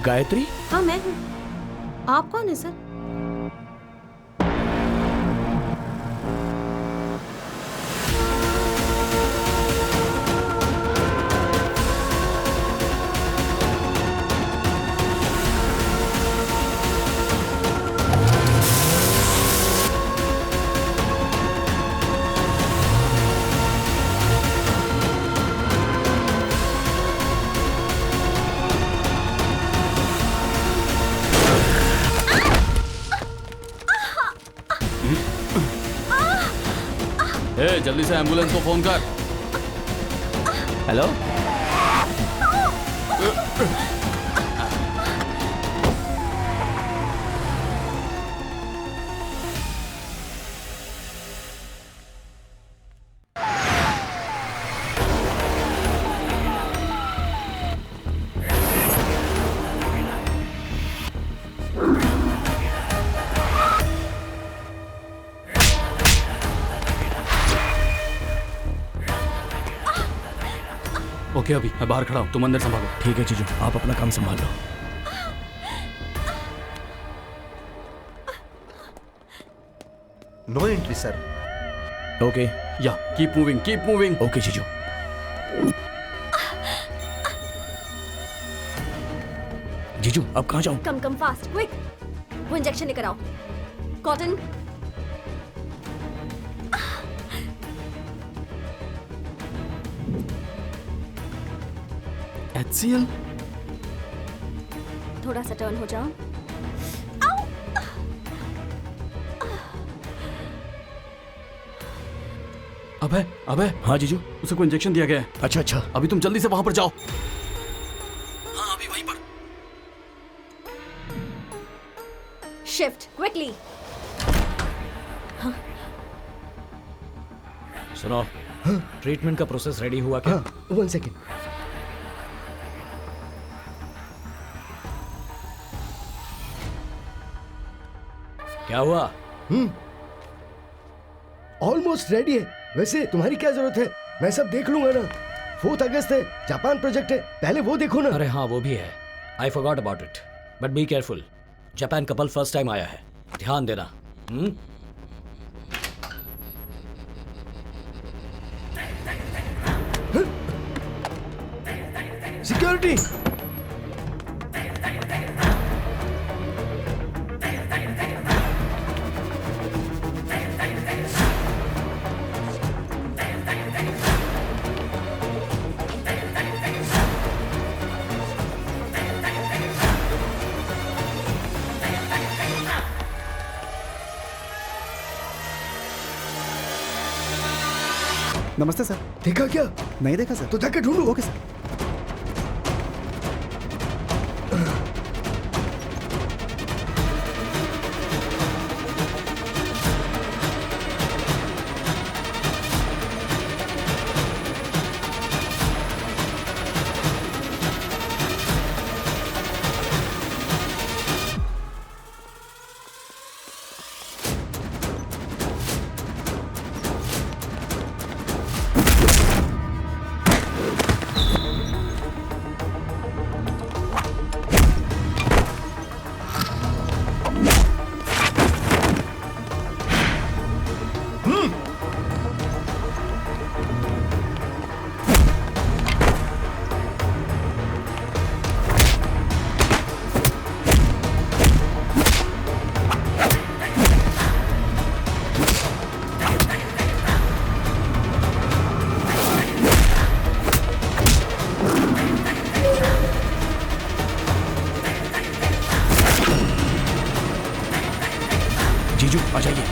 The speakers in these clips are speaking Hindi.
गायत्री? हाँ मैं हूँ। आप कौन है सर? जल्दी से एम्बुलेंस को फोन कर। हेलो? ओके अभी मैं बाहर खड़ा हूँ, तुम अंदर संभालो। ठीक है जीजू, आप अपना काम संभाल लो। No entry sir. ओके। या keep moving, keep moving. Okay जीजू। जीजू अब कहाँ जाऊँ? Come come fast quick. वो इंजेक्शन लेकर आओ। कॉटन। HCL? थोड़ा सा टर्न हो जाओ। अबे अबे, हाँ जीजू। उसे कोई इंजेक्शन दिया गया है। अच्छा अच्छा। अभी तुम जल्दी से वहां पर जाओ। हाँ अभी वहीं पर। Shift quickly. सुनो, ट्रीटमेंट का प्रोसेस रेडी हुआ क्या? One second. क्या हुआ? ऑलमोस्ट रेडी है। वैसे तुम्हारी क्या जरूरत है, मैं सब देख लूंगा ना। 4 अगस्त है, जापान प्रोजेक्ट है, पहले वो देखो ना। अरे हाँ वो भी है। I forgot about it, but be careful. Japan couple first time आया है, ध्यान देना। सिक्योरिटी। नमस्ते सर। देखा क्या? नहीं देखा सर। तो जाके ढूंढो। Okay sir. जीजू आ जाइए।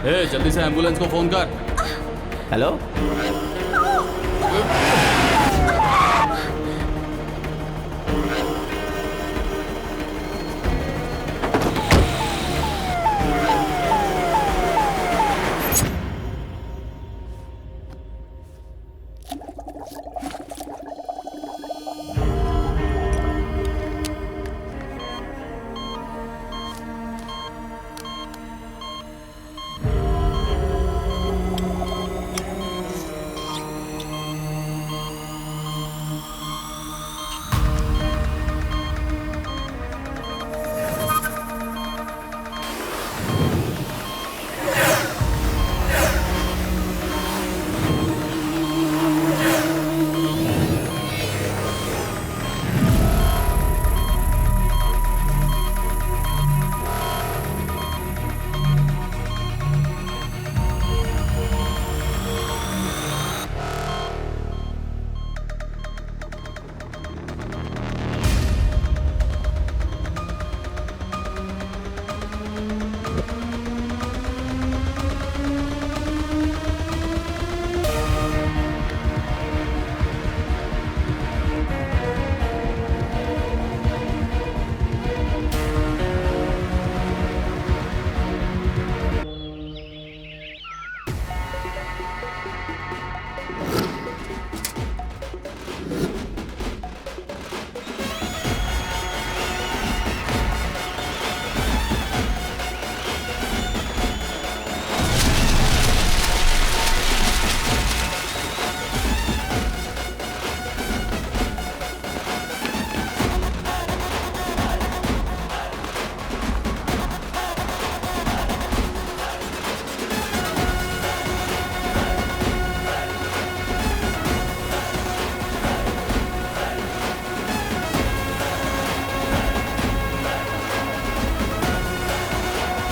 ए, जल्दी से एम्बुलेंस को फोन कर। हेलो।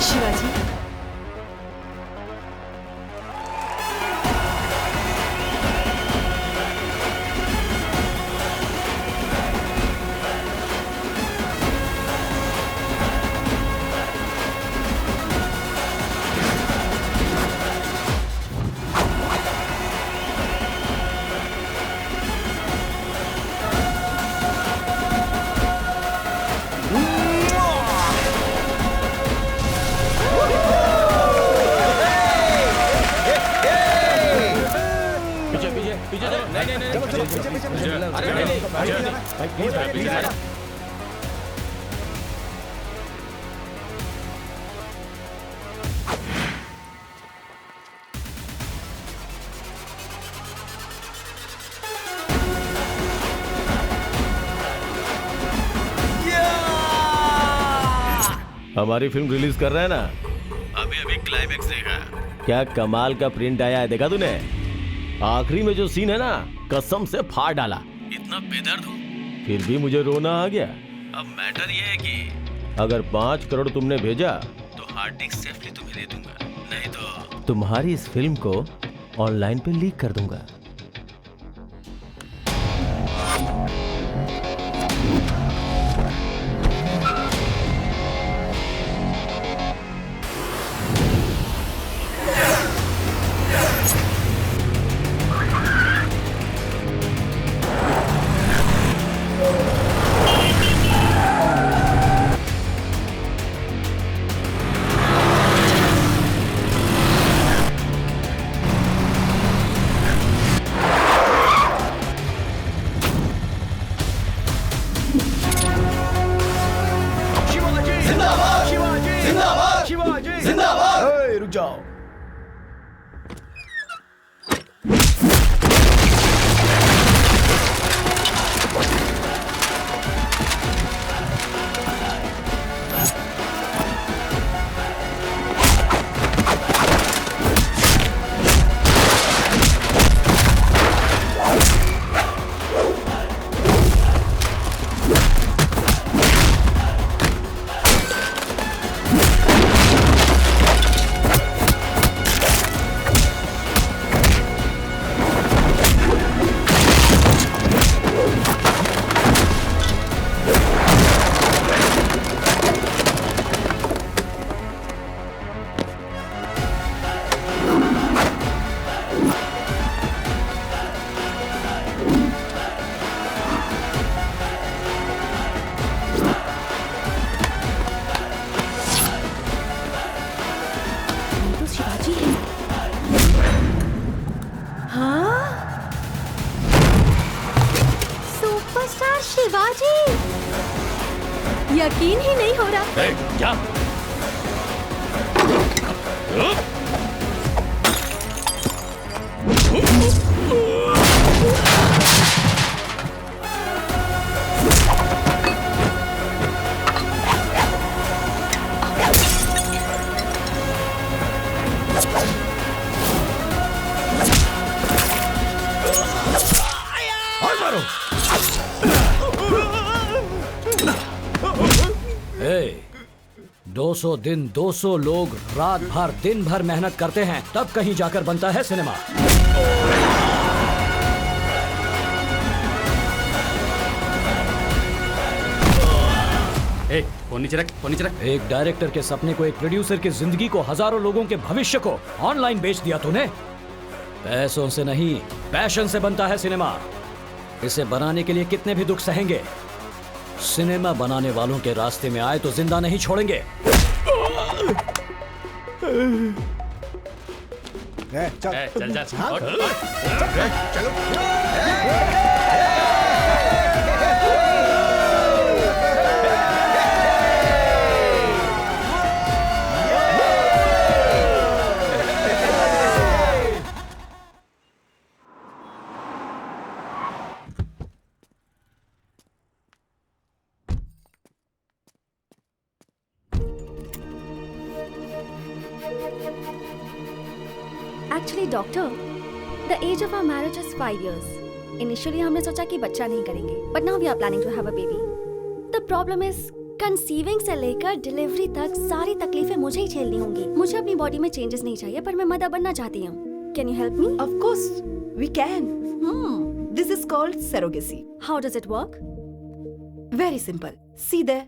शिवाजी, हमारी फिल्म रिलीज कर रहा है ना, अभी अभी क्लाइमेक्स देखा। क्या कमाल का प्रिंट आया है, देखा तूने? आखिरी में जो सीन है ना, कसम से फाड़ डाला। इतना बेदर्द हूँ फिर भी मुझे रोना आ गया। अब मैटर ये है कि अगर 5 करोड़ तुमने भेजा तो हार्ड डिस्क सेफली तुम्हें दे दूंगा, नहीं तो तुम्हारी इस फिल्म को ऑनलाइन पे लीक कर दूंगा। यकीन ही नहीं हो रहा। जा। और मारो। 200 दिन 200 लोग रात भर दिन भर मेहनत करते हैं, तब कहीं जाकर बनता है सिनेमा। फोन नीचे रख, फोन नीचे रख। एक डायरेक्टर के सपने को, एक प्रोड्यूसर की जिंदगी को, हजारों लोगों के भविष्य को ऑनलाइन बेच दिया तूने। पैसों से नहीं, पैशन से बनता है सिनेमा। इसे बनाने के लिए कितने भी दुख सहेंगे। सिनेमा बनाने वालों के रास्ते में आए तो जिंदा नहीं छोड़ेंगे। चल जा। Actually doctor, the age of our marriage is 5 years. Initially हमने सोचा कि बच्चा नहीं करेंगे, but now we are planning to have a baby. The problem is conceiving से लेकर डिलीवरी तक सारी तकलीफें मुझे ही झेलनी होंगी. मुझे अपनी बॉडी में चेंजेस नहीं चाहिए, पर मैं मदर बनना चाहती हूँ. Can you help me? Of course, we can. This is called surrogacy. How does it work? Very simple. See there.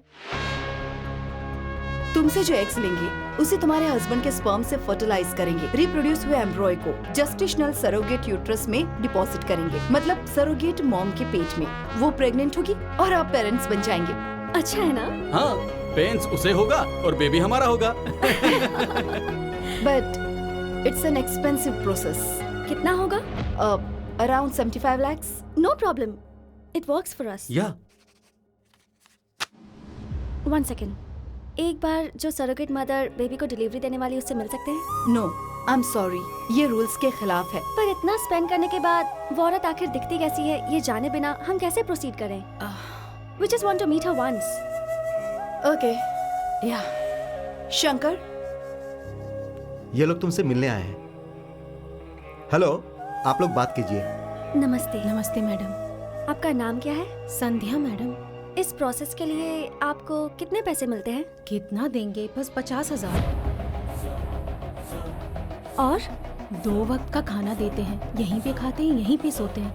तुमसे जो एग्स लेंगे उसे तुम्हारे हस्बैंड के स्पर्म से फर्टिलाइज करेंगे. रिप्रोड्यूस हुए एम्ब्रॉय को जस्टिशनल सरोगेट यूट्रस में डिपॉजिट करेंगे. मतलब सरोगेट मॉम के पेट में. वो प्रेग्नेंट होगी और आप पेरेंट्स बन जाएंगे. अच्छा है ना? हाँ, पेरेंट्स उसे होगा और बेबी हमारा होगा. But it's an expensive process. कितना होगा? Around 75 lakhs. No problem, it works for us. या 1 second. एक बार जो सरोगेट मदर बेबी को डिलीवरी देने वाली उससे मिल सकते हैं? नो, आई एम सॉरी, ये रूल्स के खिलाफ है. पर इतना स्पेंड करने के बाद वो औरत आखिर दिखती कैसी है ये जाने बिना हम कैसे प्रोसीड करें? We just want to meet her once. Okay, या शंकर, ये लोग तुमसे मिलने आए हैं. हेलो, आप लोग बात कीजिए. नमस्ते. नमस्ते मैडम. आपका नाम क्या है? संध्या मैडम. इस प्रोसेस के लिए आपको कितने पैसे मिलते हैं? कितना देंगे? बस 50,000. और 2 वक्त का खाना देते हैं, यहीं पे खाते हैं, यहीं पे सोते हैं.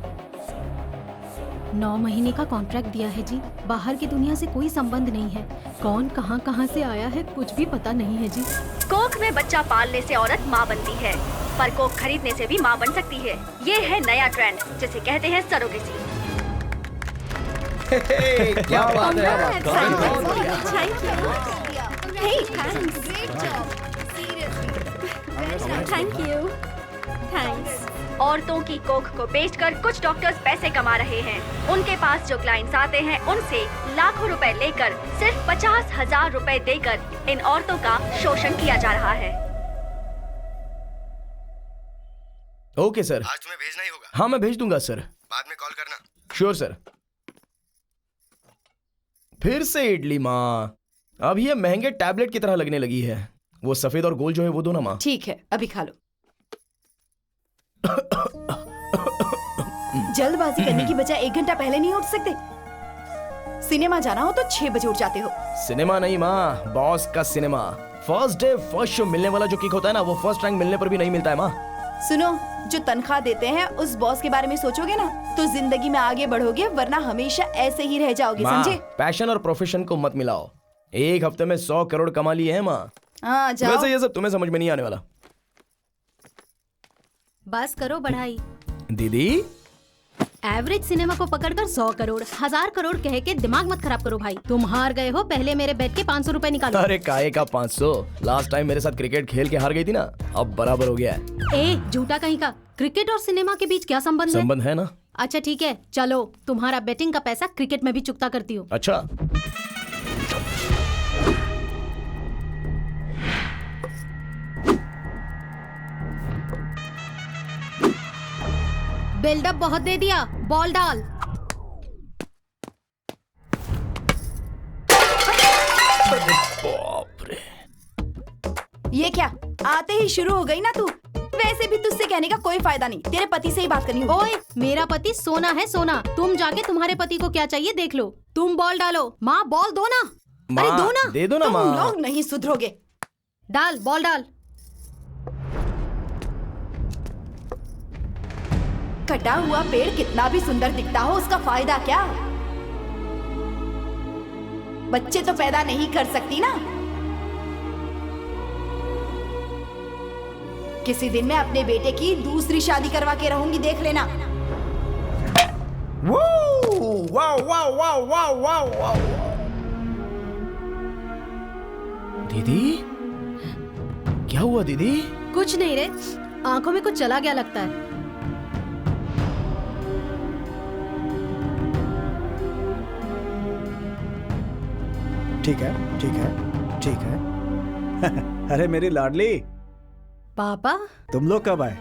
9 महीने का कॉन्ट्रैक्ट दिया है जी. बाहर की दुनिया से कोई संबंध नहीं है. कौन कहां से आया है कुछ भी पता नहीं है जी. कोख में बच्चा पालने से औरत माँ बनती है, पर कोख खरीदने से भी माँ बन सकती है. ये है नया ट्रेंड जिसे कहते हैं सरोगेसी. क्या बात है? Thank you. थैंक्स. औरतों की कोख को बेचकर कुछ डॉक्टर्स पैसे कमा रहे हैं. उनके पास जो क्लाइंट्स आते हैं उनसे लाखों रुपए लेकर सिर्फ 50,000 रुपए देकर इन औरतों का शोषण किया जा रहा है. Okay sir. आज तुम्हें भेजना ही होगा. हाँ, मैं भेज दूंगा सर. बाद में कॉल करना. Sure sir. फिर से इडली माँ. अब ये महंगे टैबलेट की तरह लगने लगी है. वो सफेद और गोल जो है वो दो ना माँ. ठीक है, अभी खा लो. जल्दबाजी करने की बजाय 1 घंटा पहले नहीं उठ सकते? सिनेमा जाना हो तो 6 बजे उठ जाते हो. सिनेमा नहीं माँ, बॉस का cinema. First day first show मिलने वाला जो किक होता है ना, वो फर्स्ट रैंक मिलने पर भी नहीं मिलता है माँ. सुनो, जो तनख्वाह देते हैं उस बॉस के बारे में सोचोगे ना तो जिंदगी में आगे बढ़ोगे, वरना हमेशा ऐसे ही रह जाओगे. समझे? पैशन और प्रोफेशन को मत मिलाओ. 1 हफ्ते में 100 करोड़ कमा लिए हैं माँ. हाँ, जाओ. वैसे ये सब तुम्हें समझ में नहीं आने वाला. बस करो बढ़ाई. दीदी, एवरेज सिनेमा को पकड़कर 100 करोड़ 1000 करोड़ कह के दिमाग मत खराब करो भाई. तुम हार गए हो. पहले मेरे बेट के 500 रुपए निकालो. अरे काहे का 500? लास्ट टाइम मेरे साथ क्रिकेट खेल के हार गई थी ना, अब बराबर हो गया है. ए झूठा कहीं का. क्रिकेट और सिनेमा के बीच क्या संबंध है? संबंध है ना. अच्छा ठीक है, चलो तुम्हारा बेटिंग का पैसा क्रिकेट में भी चुकता करती हूँ। अच्छा, बिल्डअप बहुत दे दिया, बॉल डाल। बाप रे। ये क्या आते ही शुरू हो गई ना तू। वैसे भी तुझसे कहने का कोई फायदा नहीं, तेरे पति से ही बात करनी होगी। ओए, मेरा पति सोना है सोना। तुम जाके तुम्हारे पति को क्या चाहिए देख लो। तुम बॉल डालो। माँ बॉल दो ना। अरे दो ना। दे दो ना तुम माँ। लोग नहीं सुधरोगे। डाल, बॉल डाल। कटा हुआ पेड़ कितना भी सुंदर दिखता हो, उसका फायदा क्या? बच्चे तो पैदा नहीं कर सकती ना। किसी दिन मैं अपने बेटे की दूसरी शादी करवा के रहूंगी, देख लेना। Wow wow wow wow wow wow wow. दीदी, क्या हुआ दीदी? कुछ नहीं रे, आंखों में कुछ चला गया लगता है। ठीक है, ठीक है, ठीक है। अरे मेरी लाडली, पापा, तुम लोग कब आए?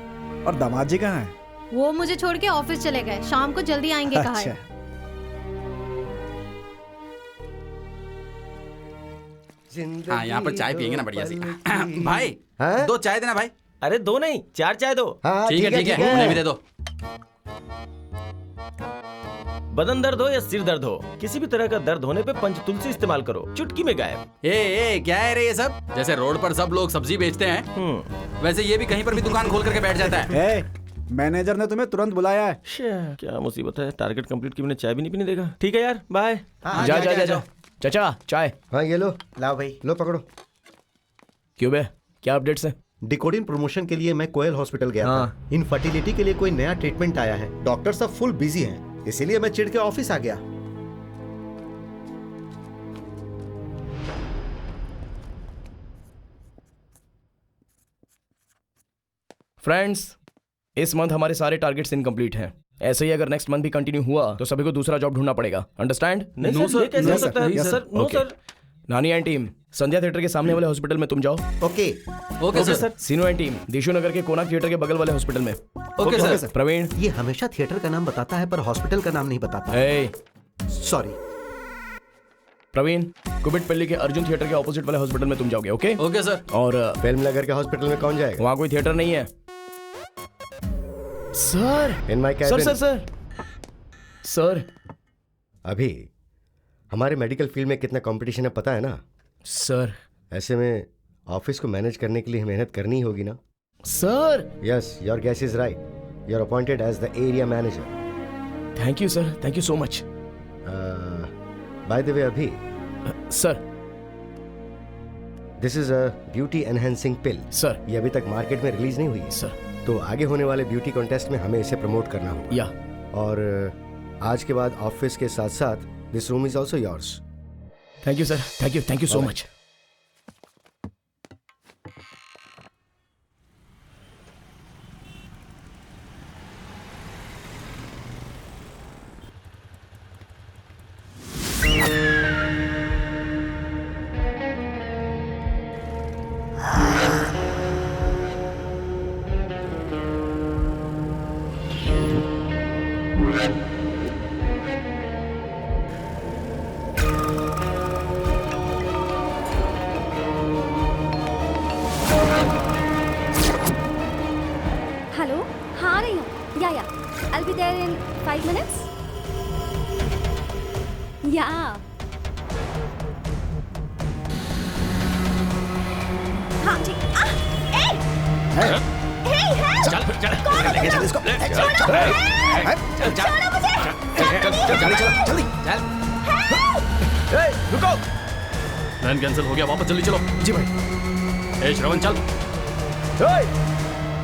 और दामाद जी कहाँ हैं? वो मुझे छोड़ के ऑफिस चले गए, शाम को जल्दी आएंगे कहा है। हाँ, यहाँ पर चाय पियेंगे ना बढ़िया सी। भाई, हाँ? 2 चाय देना भाई। अरे 2 नहीं, 4 चाय दो। हाँ, ठीक है, मुझे भी दे दो। बदन दर्द हो या सिर दर्द हो, किसी भी तरह का दर्द होने पे पंचतुलसी इस्तेमाल करो, चुटकी में गायब। ए, क्या है रे ये सब? जैसे रोड पर सब लोग सब्जी बेचते हैं, वैसे ये भी कहीं पर भी दुकान खोल करके बैठ जाता है। ए, मैनेजर ने तुम्हें तुरंत बुलाया है। क्या मुसीबत है, टारगेट कंप्लीट की, मैंने चाय भी नहीं पीने देगा। ठीक है यार, बाय। जा जा जा जा। चाचा, चाय। हाँ ये लो, लाओ भाई। लो पकड़ो। क्यों बे, क्या अपडेट्स हैं? डिकोडिन प्रमोशन के लिए मैं कोयल हॉस्पिटल गया था। इनफर्टिलिटी के लिए कोई नया ट्रीटमेंट आया है। डॉक्टर सब फुल बिजी हैं, इसीलिए मैं चिढ़ के ऑफिस आ गया। फ्रेंड्स, इस मंथ हमारे सारे टारगेट्स इनकम्प्लीट हैं। ऐसे ही अगर नेक्स्ट मंथ भी कंटिन्यू हुआ तो सभी को दूसरा जॉब ढूंढना पड़ेगा। अंडरस्टैंड? नो सर, ये कैसे हो सकता है? Sir, no okay. Sir. Nani and team, Sandhya theatre के सामने वाले हॉस्पिटल में तुम जाओ। Okay okay sir. सीनो एंड टीम, दिशु नगर के कोना थिएटर के बगल वाले हॉस्पिटल में। Okay sir. प्रवीण, ये हमेशा थिएटर का नाम बताता है पर हॉस्पिटल का नाम नहीं बताता। ए, सॉरी। प्रवीण, कुबिटपल्ली के अर्जुन थिएटर के ऑपोजिट वाले हॉस्पिटल में तुम जाओगे। Okay okay sir. और फिल्म नगर के हॉस्पिटल में कौन जाएगा? वहां कोई थिएटर नहीं है। Sir, in my sir sir sir sir, अभी हमारे मेडिकल फील्ड में कितना कंपटीशन है पता है ना? सर, ऐसे में ऑफिस को मैनेज करने के लिए मेहनत करनी होगी ना? Sir. Yes, your guess is right. You are appointed as the area manager. Thank you sir, thank you so much. By the way अभी, sir, this is a beauty enhancing pill. Sir, ये अभी तक मार्केट में रिलीज नहीं हुई है सर, तो आगे होने वाले ब्यूटी कॉन्टेस्ट में हमें इसे प्रमोट करना होगा। या और आज के बाद ऑफिस के साथ साथ this room is also yours. Thank you sir, thank you so much. Hello, हाँ आ रही हूँ। या I'll be there in 5 minutes. या हाँ ठीक। चल चल, लेके चल इसको। रुको। प्लान कैंसिल हो गया, वापस जल्दी चलो। जी भाई। ए श्रवण चल।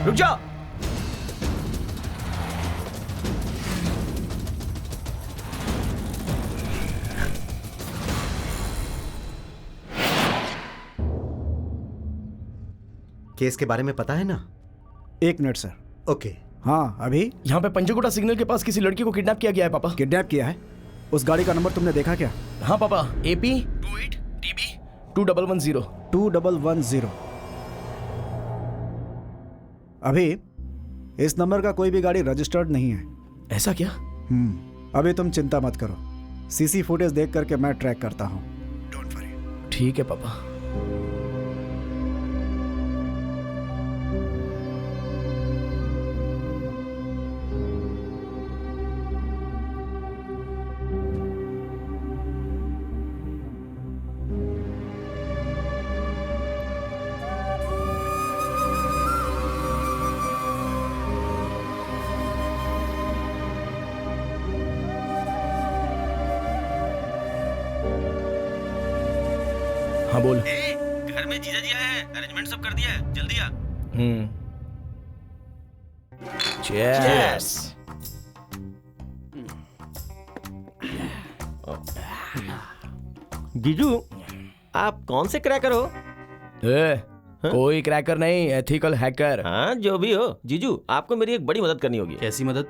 रुक जा। केस के बारे में पता है ना? 1 मिनट सर। ओके। हाँ अभी यहाँ पे पंजगुड़ा सिग्नल के पास किसी लड़की को किडनैप किया गया है पापा। किडनैप किया है? उस गाड़ी का नंबर तुमने देखा क्या? हाँ पापा, AP 28 TB 2110। 2110। अभी इस नंबर का कोई भी गाड़ी रजिस्टर्ड नहीं है। ऐसा क्या? अभी तुम चिंता मत करो, सीसी फुटेज देख करके मैं ट्रैक करता हूँ। Don't worry. ठीक है पापा। हाँ बोल। घर में जीजा जी आया है, अरेंजमेंट सब कर दिया है, जल्दी आ। चीयर्स। जीजू, आप कौन से क्रैकर हो? कोई क्रैकर नहीं, एथिकल हैकर। हाँ जो भी हो। जीजू, आपको मेरी एक बड़ी मदद करनी होगी। कैसी मदद?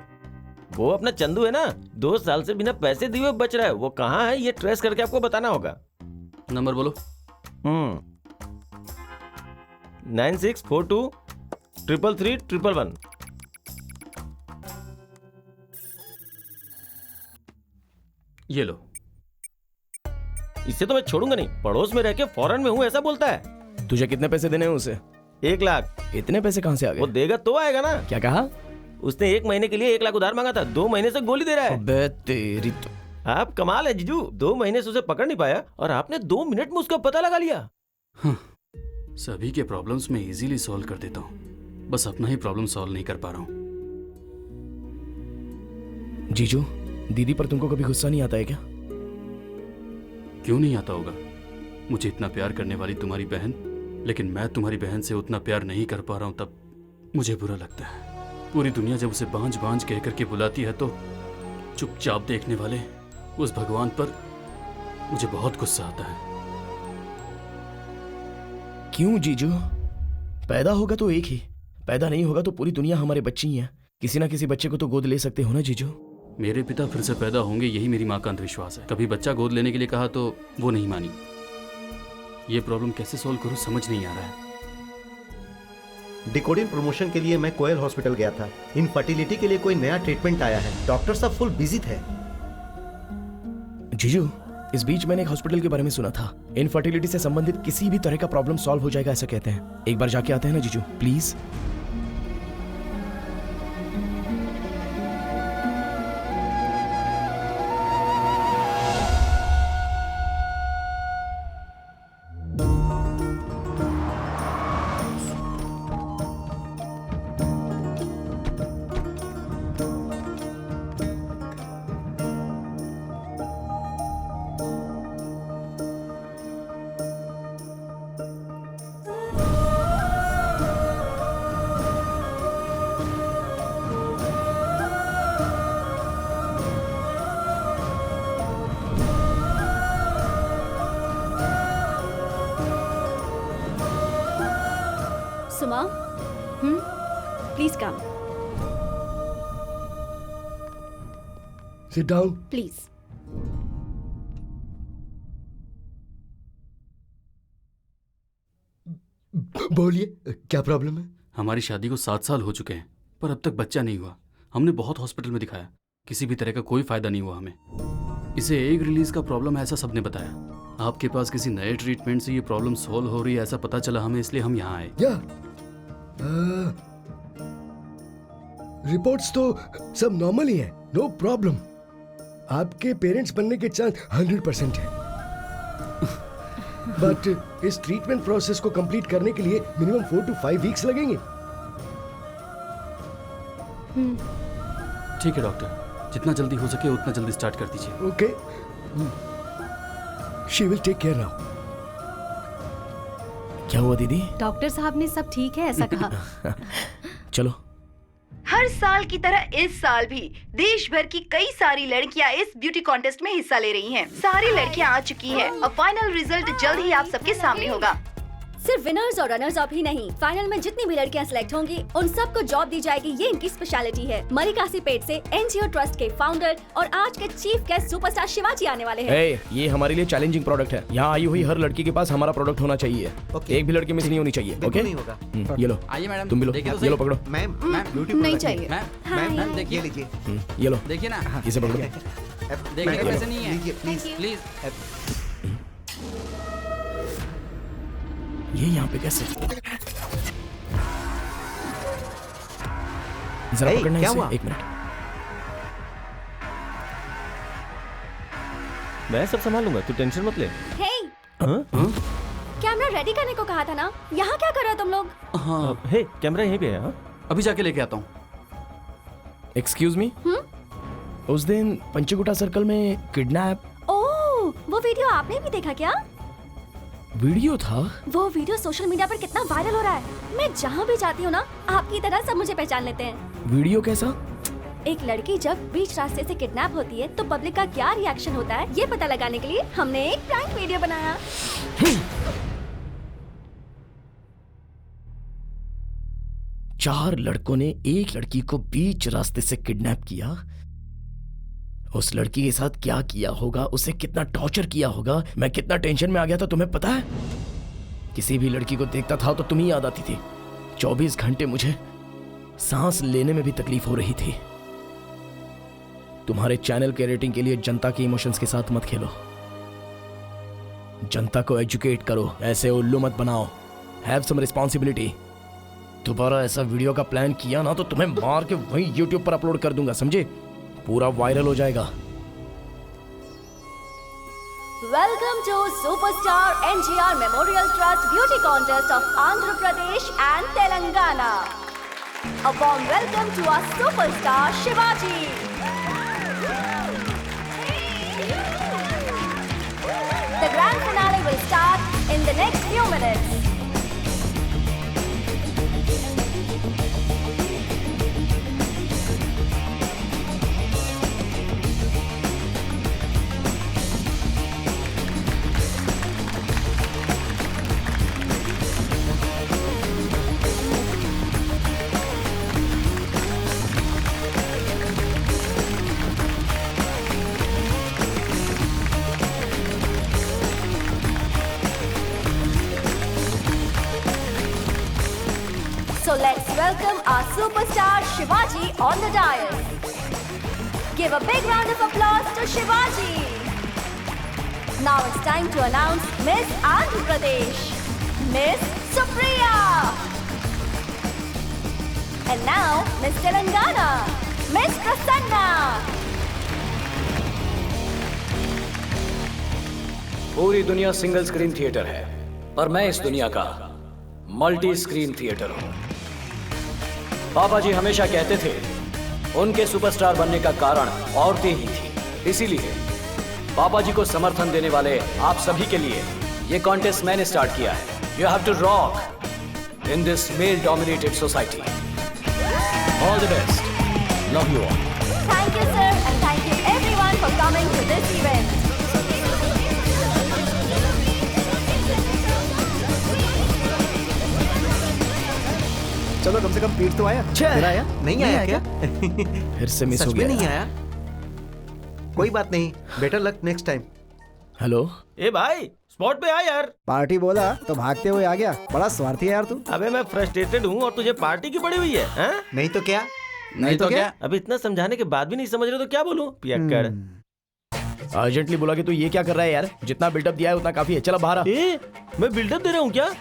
वो अपना चंदू है ना, 2 साल से बिना पैसे दिए बच रहा है। वो कहाँ है ये ट्रेस करके आपको बताना होगा। नंबर बोलो। 9642 333 111। ये लो। इससे तो मैं छोड़ूंगा नहीं। पड़ोस में रह के फॉरेन में हूँ ऐसा बोलता है। तुझे कितने पैसे देने हैं उसे? 1 लाख। इतने पैसे कहाँ से आ गए? वो देगा तो आएगा ना। क्या कहा? उसने 1 महीने के लिए 1 लाख उधार मांगा था, 2 महीने से गोली दे रहा है। अबे तेरी तो। आप कमाल है जीजू, 2 महीने से उसे पकड़ नहीं पाया और आपने 2 मिनट में उसका पता लगा लिया। सभी के प्रॉब्लम्स में इजीली सॉल्व कर देता हूँ, बस अपना ही प्रॉब्लम सॉल्व नहीं कर पा रहा हूँ। जीजू, दीदी पर तुमको कभी गुस्सा नहीं आता है क्या? क्यों नहीं आता होगा? मुझे इतना प्यार करने वाली तुम्हारी बहन, लेकिन मैं तुम्हारी बहन से उतना प्यार नहीं कर पा रहा हूँ, तब मुझे बुरा लगता है। पूरी दुनिया जब उसे बांझ बांझ कह करके बुलाती है तो चुपचाप देखने वाले उस भगवान पर मुझे बहुत गुस्सा आता है। क्यों जीजू? पैदा होगा तो एक ही, पैदा नहीं होगा तो पूरी दुनिया हमारे बच्चे ही हैं। किसी ना किसी बच्चे को तो गोद ले सकते हो ना जीजू? मेरे पिता फिर से पैदा होंगे, यही मेरी माँ का अंधविश्वास है। कभी बच्चा गोद लेने के लिए कहा तो वो नहीं मानी। ये प्रॉब्लम कैसे सॉल्व करूं समझ नहीं आ रहा है। डिकोडिन प्रमोशन के लिए मैं कोयल हॉस्पिटल गया था। इनफर्टिलिटी के लिए कोई नया ट्रीटमेंट आया है। डॉक्टर साहब फुल बिजी थे। जीजू, इस बीच मैंने एक हॉस्पिटल के बारे में सुना था। इनफर्टिलिटी से संबंधित किसी भी तरह का प्रॉब्लम सॉल्व हो जाएगा ऐसा कहते हैं। एक बार जाके आते हैं ना जीजू, please. Suma, please come. Sit down. Please. बोलिए, क्या प्रॉब्लम है? हमारी शादी को 7 साल हो चुके हैं, पर अब तक बच्चा नहीं हुआ। हमने बहुत हॉस्पिटल में दिखाया, किसी भी तरह का कोई फायदा नहीं हुआ हमें। इसे एग रिलीज का प्रॉब्लम है ऐसा सबने बताया। आपके पास किसी नए ट्रीटमेंट से ये प्रॉब्लम सॉल्व हो रही है ऐसा पता चला हमें, इसलिए हम यहाँ आए। रिपोर्ट्स तो सब नॉर्मल ही है, नो प्रॉब्लम। आपके पेरेंट्स बनने के चांस 100% है। बट इस ट्रीटमेंट प्रोसेस को कंप्लीट करने के लिए मिनिमम 4 to 5 वीक्स लगेंगे। ठीक है डॉक्टर, जितना जल्दी हो सके उतना जल्दी स्टार्ट कर दीजिए। Okay, she will take care now. क्या हुआ दीदी? डॉक्टर साहब ने सब ठीक है ऐसा कहा। चलो। हर साल की तरह इस साल भी देश भर की कई सारी लड़कियां इस ब्यूटी कॉन्टेस्ट में हिस्सा ले रही हैं। सारी लड़कियां आ चुकी हैं और फाइनल रिजल्ट जल्द ही आप सबके सामने होगा। सिर्फ विनर्स और रनर्स अप ही नहीं, फाइनल में जितनी भी लड़कियां सिलेक्ट होंगी उन सबको जॉब दी जाएगी। ये इनकी स्पेशलिटी है। मरिकासीपेट से एनजीओ ट्रस्ट के फाउंडर और आज के चीफ गेस्ट सुपरस्टार शिवाजी आने वाले हैं। ये हमारे लिए चैलेंजिंग प्रोडक्ट है। यहाँ आई हुई हर लड़की के पास हमारा प्रोडक्ट होना चाहिए। एक भी लड़की मिस नहीं होनी चाहिए। ओके, नहीं होगा। ये लो, आइए मैडम, तुम भी लो, ये लो पकड़ो। मैम ब्यूटी नहीं चाहिए। मैम देखिए लीजिए, ये लो, देखिए ना, इसे पकड़ो। देखिए कैसे नहीं है। लीजिए प्लीज प्लीज। ये यहाँ पे कैसे? जरा Hey, पकड़ना क्या इसे, हुआ? एक मिनट। मैं सब संभाल लूंगा, तू टेंशन मत ले। हे, कैमरा रेडी करने को कहा था ना, यहाँ क्या कर रहे हो तुम लोग? हाँ, हे, कैमरा यहीं पे है। हाँ? अभी जाके लेके आता हूँ। एक्सक्यूज मी, उस दिन पंचकुटा सर्कल में किडनैप ओह, वो वीडियो आपने भी देखा क्या? वीडियो था। वो वीडियो सोशल मीडिया पर कितना वायरल हो रहा है। मैं जहाँ भी जाती हूँ ना, आपकी तरह सब मुझे पहचान लेते हैं। वीडियो कैसा? एक लड़की जब बीच रास्ते से किडनैप होती है तो पब्लिक का क्या रिएक्शन होता है, ये पता लगाने के लिए हमने एक प्रैंक वीडियो बनाया। चार लड़कों ने एक लड़की को बीच रास्ते से किडनैप किया। उस लड़की के साथ क्या किया होगा, उसे कितना टॉर्चर किया होगा, मैं कितना टेंशन में आ गया था, तुम्हें पता है? किसी भी लड़की को देखता था तो तुम ही याद आती थी। 24 घंटे मुझे सांस लेने में भी तकलीफ हो रही थी। तुम्हारे चैनल के रेटिंग के लिए जनता के इमोशंस के साथ मत खेलो। जनता को एजुकेट करो, ऐसे उल्लू मत बनाओ। Have some responsibility. दोबारा ऐसा वीडियो का प्लान किया ना तो तुम्हें मार के वहीं YouTube पर अपलोड कर दूंगा, समझे? पूरा वायरल हो जाएगा। Welcome to superstar NGR memorial trust beauty contest of Andhra Pradesh and Telangana. A warm welcome to our superstar Shivaji. The grand finale will start in the next few minutes. So let's welcome our superstar Shivaji on the dais. Give a big round of applause to Shivaji. Now it's time to announce Miss Andhra Pradesh, Miss Supriya. And now Miss Telangana, Miss Prasanna. पूरी दुनिया सिंगल स्क्रीन थिएटर है, पर मैं इस दुनिया का मल्टी स्क्रीन थिएटर हूं। पापा जी हमेशा कहते थे उनके सुपरस्टार बनने का कारण औरतें ही थी। इसीलिए पापा जी को समर्थन देने वाले आप सभी के लिए ये कॉन्टेस्ट मैंने स्टार्ट किया है। You have to rock in this male dominated society. All the best, love you all. Thank you sir and thank you everyone for coming to this event. चलो कम से कम पीठ तो आया। फिर आया? नहीं आया क्या? फिर से मिस सच हो में गया। नहीं आया? कोई बात नहीं, better luck next time. Hello, ए भाई, स्पॉट पे आ यार। पार्टी बोला तो भागते हुए आ गया। बड़ा स्वार्थी है यार तू। अबे मैं फ्रस्ट्रेटेड हूँ और तुझे पार्टी की पड़ी हुई है, हैं? नहीं तो क्या? नहीं तो क्या? अब इतना समझाने के बाद भी नहीं समझ रहे तो क्या बोलूं? पियक्कड़। अर्जेंटली बोला कि तू ये क्या कर रहा है यार? जितना बिल्डअप दिया है उतना काफी है। चला बाहर आ। ए, मैं बिल्डअप दे रहा हूँ क्या?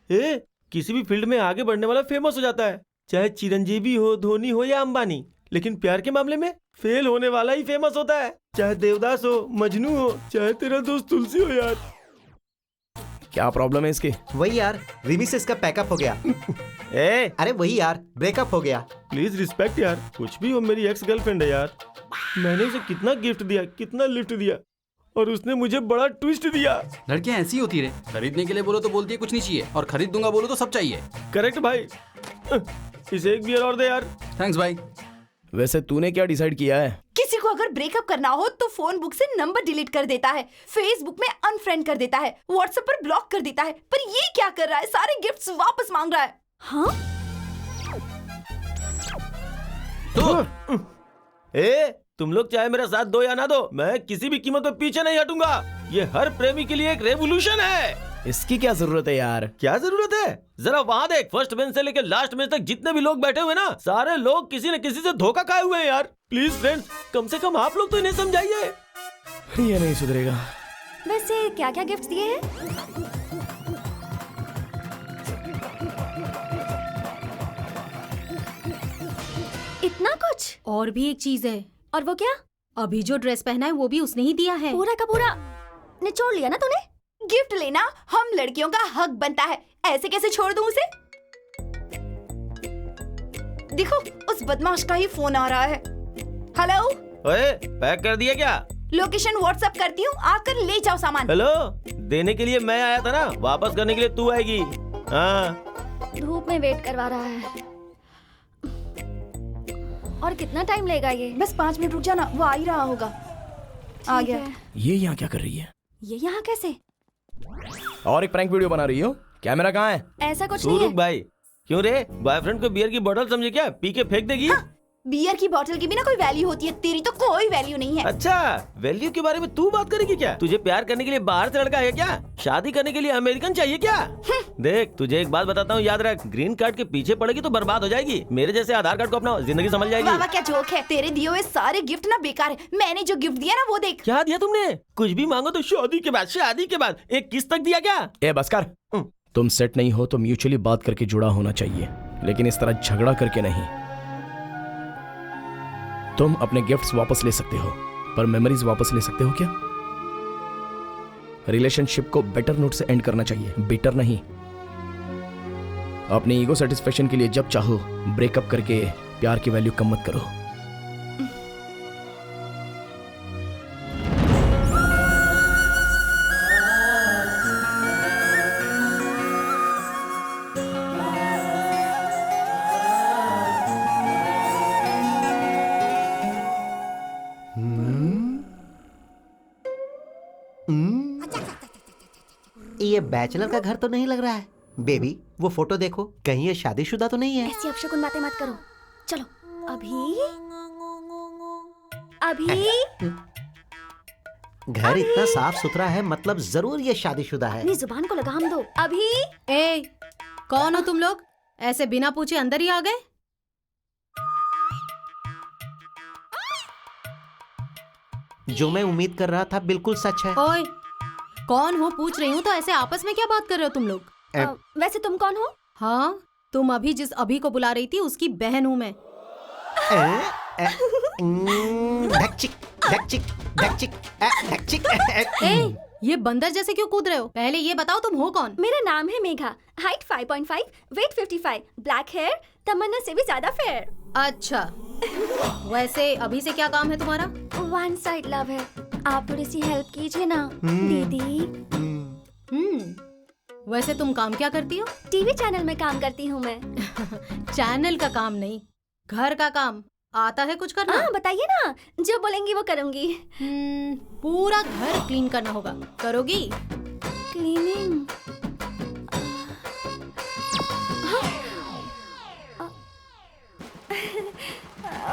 ए, किसी भी फील्ड में आगे बढ़ने वाला फेमस हो जाता है, चाहे चिरंजीवी हो, धोनी हो या अंबानी। लेकिन प्यार के मामले में फेल होने वाला ही फेमस होता है, चाहे देवदास हो, मजनू हो, चाहे तेरा दोस्त तुलसी हो यार। क्या प्रॉब्लम है इसकी? वही यार, रिमी से इसका पैकअप हो गया। ए, अरे वही यार, ब्रेकअप हो गया। प्लीज रिस्पेक्ट यार। कुछ भी हो, मेरी एक्स गर्लफ्रेंड है यार। मैंने उसे कितना गिफ्ट दिया, कितना लिफ्ट दिया, और उसने मुझे बड़ा ट्विस्ट दिया। लड़कियां ऐसी होती रे, खरीदने के लिए बोलो तो बोलती है कुछ नहीं चाहिए, और खरीद दूंगा बोलो तो सब चाहिए। करेक्ट भाई। इसे एक बियर और दे यार। थैंक्स भाई। वैसे तूने क्या डिसाइड किया है? किसी को अगर ब्रेकअप करना हो तो फोन बुक से नंबर डिलीट कर देता है, फेसबुक में अनफ्रेंड कर देता है, व्हाट्सएप पर ब्लॉक कर देता है। पर ये क्या कर रहा है? सारे गिफ्ट्स वापस मांग रहा है। हाँ? तुम लोग चाहे मेरा साथ दो या ना दो, मैं किसी भी कीमत पर पीछे नहीं हटूंगा। ये हर प्रेमी के लिए एक रेवोल्यूशन है। इसकी क्या जरूरत है यार? क्या जरूरत है? जरा वहाँ देख, फर्स्ट बेंच से लेकर लास्ट बेंच तक जितने भी लोग बैठे हुए ना, सारे लोग किसी न किसी से धोखा खाए हुए हैं यार। प्लीज फ्रेंड्स, कम से कम आप लोग तो इन्हें समझाइए। ये नहीं सुधरेगा। वैसे क्या क्या गिफ्ट दिए हैं? इतना कुछ? और भी एक चीज है। और वो क्या? अभी जो ड्रेस पहना है वो भी उसने ही दिया है। पूरा का पूरा निचोड़ लिया ना तूने? गिफ्ट लेना हम लड़कियों का हक बनता है, ऐसे कैसे छोड़ दूं उसे? देखो, उस बदमाश का ही फोन आ रहा है। हेलो? ओए, पैक कर दिया क्या? लोकेशन व्हाट्सएप करती हूँ, आकर ले जाओ सामान। हेलो, देने के लिए मैं आया था ना, वापस करने के लिए तू आएगी। हाँ। धूप में वेट करवा रहा है। और कितना टाइम लेगा ये? बस 5 मिनट रुक जाना, वो आ ही रहा होगा। आ गया। ये यहाँ क्या कर रही है? ये यहाँ कैसे? और एक प्रैंक वीडियो बना रही हो? कैमरा कहाँ है? ऐसा कुछ नहीं रुक है। भाई, क्यों रे? बॉयफ्रेंड को बियर की बोतल समझे क्या? पी के फेंक देगी? हाँ, बियर की बोतल की भी ना कोई वैल्यू होती है, तेरी तो कोई वैल्यू नहीं है। अच्छा, वैल्यू के बारे में तू बात करेगी क्या? तुझे प्यार करने के लिए बाहर से लड़का है क्या? शादी करने के लिए अमेरिकन चाहिए क्या? देख, तुझे एक बात बताता हूँ, याद रख, ग्रीन कार्ड के पीछे पड़ेगी तो बर्बाद हो जाएगी। मेरे जैसे आधार कार्ड को अपना, जिंदगी संभल जाएगी। बाबा क्या जोक है? तेरे दिए हुए सारे गिफ्ट ना बेकार है। मैंने जो गिफ्ट दिया ना वो देख। क्या दिया तुमने? कुछ भी मांगो तो शादी के बाद, शादी के बाद। एक किस तक दिया क्या? ए बस कर। तुम सेट नहीं हो तो म्यूचुअली बात करके जुड़ा होना चाहिए, लेकिन इस तरह झगड़ा करके नहीं। तुम अपने गिफ्ट्स वापस ले सकते हो, पर मेमोरीज वापस ले सकते हो क्या? रिलेशनशिप को बेटर नोट से एंड करना चाहिए, बेटर नहीं। अपनी ईगो सेटिस्फेक्शन के लिए जब चाहो ब्रेकअप करके प्यार की वैल्यू कम मत करो। ये बैचलर का घर तो नहीं लग रहा है। बेबी, वो फोटो देखो, कहीं ये शादीशुदा तो नहीं है? ऐसी अपशकुन बातें मत करो। चलो, अभी घर इतना साफ सुथरा है, मतलब जरूर ये शादीशुदा है। अपनी जुबान को लगाम दो। अभी ए, कौन हो तुम लोग? ऐसे बिना पूछे अंदर ही आ गए? जो मैं उम्मीद कर रहा था बिल्कुल सच है। ओए, कौन हो पूछ रही हूँ तो ऐसे आपस में क्या बात कर रहे हो तुम लोग? वैसे तुम कौन हो? हाँ, तुम अभी जिस अभी को बुला रही थी उसकी बहन हूँ मैं। ए, ये बंदर जैसे क्यों कूद रहे हो? पहले ये बताओ तुम हो कौन? मेरा नाम है Megha, height 5.5, weight 55, black hair, Tamanna से भी ज्यादा फेयर। अच्छा, वैसे अभी से क्या काम है तुम्हारा? वन साइड लव है, आप थोड़ी सी हेल्प कीजिए ना दीदी। वैसे तुम काम क्या करती हो? टीवी चैनल में काम करती हूँ मैं। चैनल का काम नहीं, घर का काम आता है कुछ करना? हाँ बताइए ना, जो बोलेंगी वो करूँगी। पूरा घर क्लीन करना होगा, करोगी? क्लीनिंग?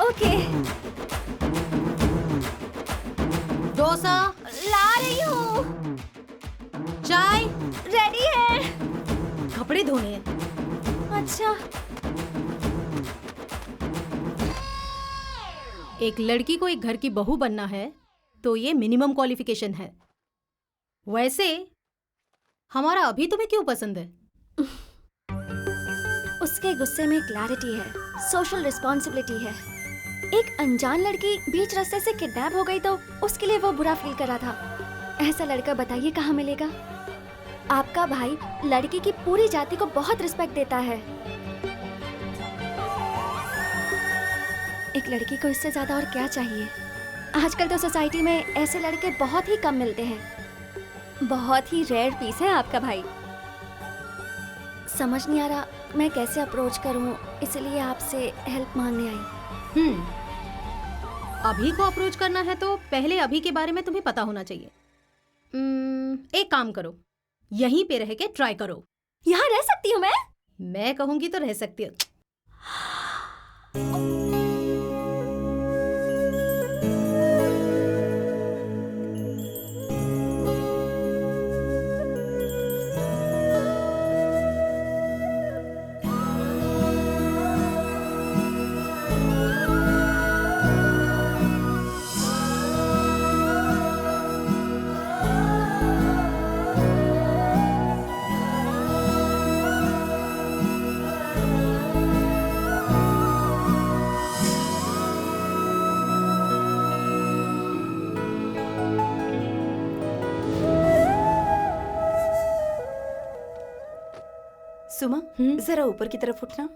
ओके। डोसा ला रही हूँ। चाय रेडी है। कपड़े धोने हैं। अच्छा। एक लड़की को एक घर की बहू बनना है तो ये मिनिमम क्वालिफिकेशन है। वैसे हमारा अभी तुम्हें क्यों पसंद है? उसके गुस्से में क्लैरिटी है, सोशल रिस्पॉन्सिबिलिटी है। एक अनजान लड़की बीच रास्ते से किडनैप हो गई तो उसके लिए वो बुरा फील कर रहा था। ऐसा लड़का बताइए कहाँ मिलेगा? आपका भाई लड़की की पूरी जाति को बहुत रिस्पेक्ट देता है। एक लड़की को इससे ज्यादा और क्या चाहिए? आजकल तो सोसाइटी में ऐसे लड़के बहुत ही कम मिलते हैं। बहुत ही रेयर पीस है आपका भाई। समझ नहीं आ रहा मैं कैसे अप्रोच करूं, इसलिए आपसे हेल्प मांगने आई। अभी को अप्रोच करना है तो पहले अभी के बारे में तुम्हें पता होना चाहिए। एक काम करो, यहीं पे रह के ट्राई करो। यहाँ रह सकती हूँ मैं कहूंगी तो रह सकती हो। सुमा, जरा ऊपर की तरफ उठना।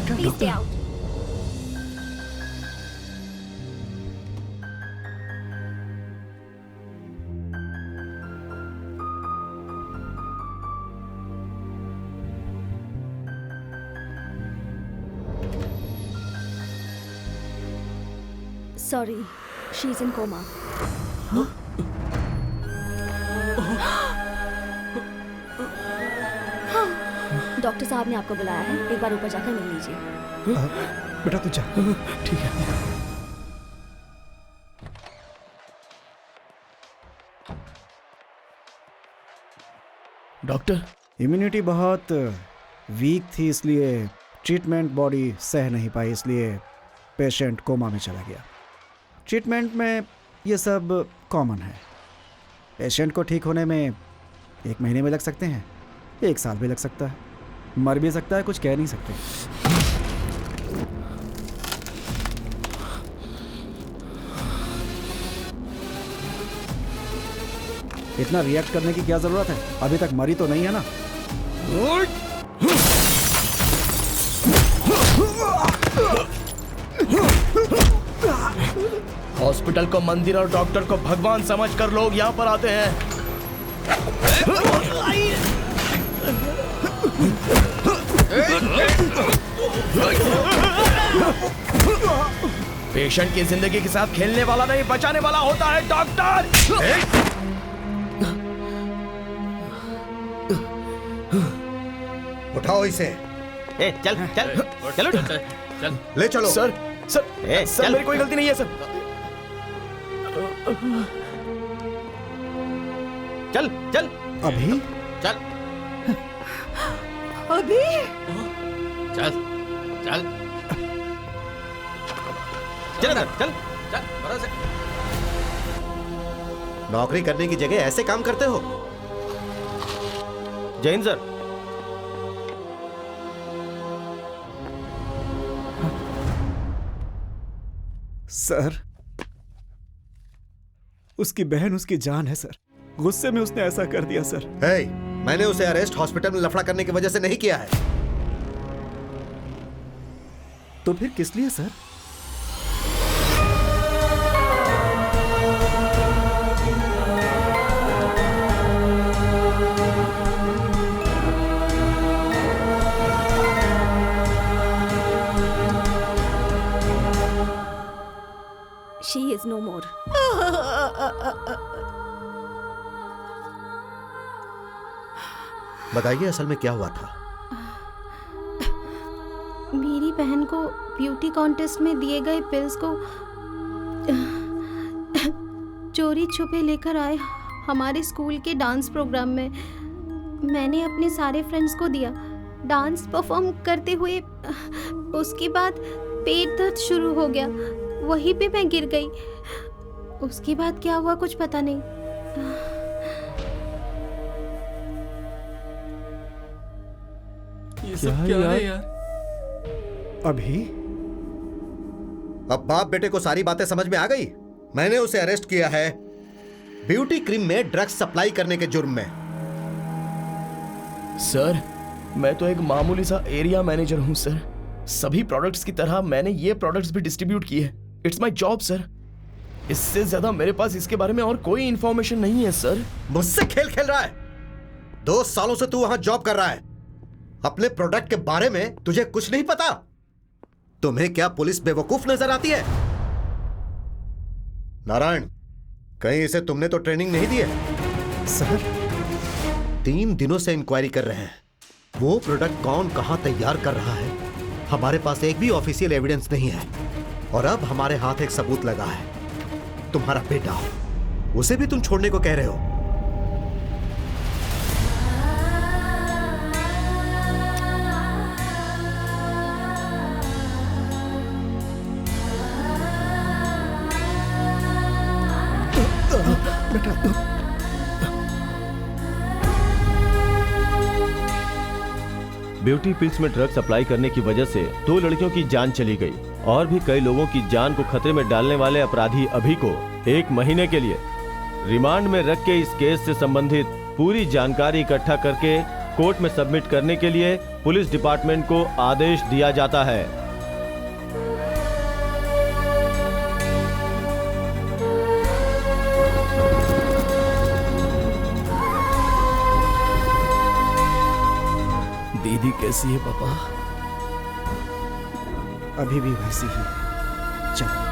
Please stay out. Sorry, she's in coma. Doctor साहब ने आपको बुलाया है, एक बार ऊपर जाकर मिल लीजिए। बेटा तू जा। ठीक है। डॉक्टर, इम्यूनिटी बहुत वीक थी, इसलिए ट्रीटमेंट बॉडी सह नहीं पाई, इसलिए पेशेंट कोमा में चला गया। ट्रीटमेंट में ये सब कॉमन है। पेशेंट को ठीक होने में 1 महीने में लग सकते हैं, 1 साल भी लग सकता है, मर भी सकता है, कुछ कह नहीं सकते। इतना रिएक्ट करने की क्या जरूरत है? अभी तक मरी तो नहीं है ना? हॉस्पिटल को मंदिर और डॉक्टर को भगवान समझकर लोग यहाँ पर आते हैं। पेशेंट की जिंदगी के साथ खेलने वाला नहीं, बचाने वाला होता है डॉक्टर। उठाओ इसे। चल चल चलो चल ले चलो। सर सर सर, मेरी कोई गलती नहीं है सर। चल चल अभी चल अभी चल चल चल चल चल बड़ा से। नौकरी करने की जगह ऐसे काम करते हो? जय हिंद सर। सर, उसकी बहन उसकी जान है सर। गुस्से में उसने ऐसा कर दिया सर। हे, मैंने उसे अरेस्ट हॉस्पिटल में लफड़ा करने की वजह से नहीं किया है। तो फिर किस लिए sir? She is no more. बताइए असल में क्या हुआ था? मेरी बहन को ब्यूटी कॉन्टेस्ट में दिए गए पिल्स को चोरी छुपे लेकर आए हमारे स्कूल के डांस प्रोग्राम में। मैंने अपने सारे फ्रेंड्स को दिया। डांस परफॉर्म करते हुए उसके बाद पेट दर्द शुरू हो गया, वहीं पे मैं गिर गई। उसके बाद क्या हुआ कुछ पता नहीं। ये सब क्या है यार? अभी अब बाप बेटे को सारी बातें समझ में आ गई। मैंने उसे अरेस्ट किया है ब्यूटी क्रीम में ड्रग्स सप्लाई करने के जुर्म में। सर, मैं तो एक मामूली सा एरिया मैनेजर हूं सर। सभी प्रोडक्ट्स की तरह मैंने ये प्रोडक्ट्स भी डिस्ट्रीब्यूट किए। It's my job sir. इससे ज्यादा मेरे पास इसके बारे में और कोई इंफॉर्मेशन नहीं है सर। मुझसे खेल खेल रहा है? 2 सालों से तू वहां जॉब कर रहा है। अपने प्रोडक्ट के बारे में तुझे कुछ नहीं पता? तुम्हें क्या पुलिस बेवकूफ नजर आती है? नारायण, कहीं इसे तुमने तो ट्रेनिंग नहीं दी है? सर 3 दिनों से इंक्वायरी कर रहे हैं। वो प्रोडक्ट कौन कहां तैयार कर रहा है, हमारे पास एक भी ऑफिशियल एविडेंस नहीं है। और अब हमारे हाथ एक सबूत लगा है, तुम्हारा बेटा। उसे भी तुम छोड़ने को कह रहे हो? ब्यूटी पिल्स में ड्रग सप्लाई करने की वजह से 2 लड़कियों की जान चली गई और भी कई लोगों की जान को खतरे में डालने वाले अपराधी अभी को 1 महीने के लिए रिमांड में रख के इस केस से संबंधित पूरी जानकारी इकट्ठा करके कोर्ट में सबमिट करने के लिए पुलिस डिपार्टमेंट को आदेश दिया जाता है। दीदी कैसी है पापा? अभी भी वैसी ही। चल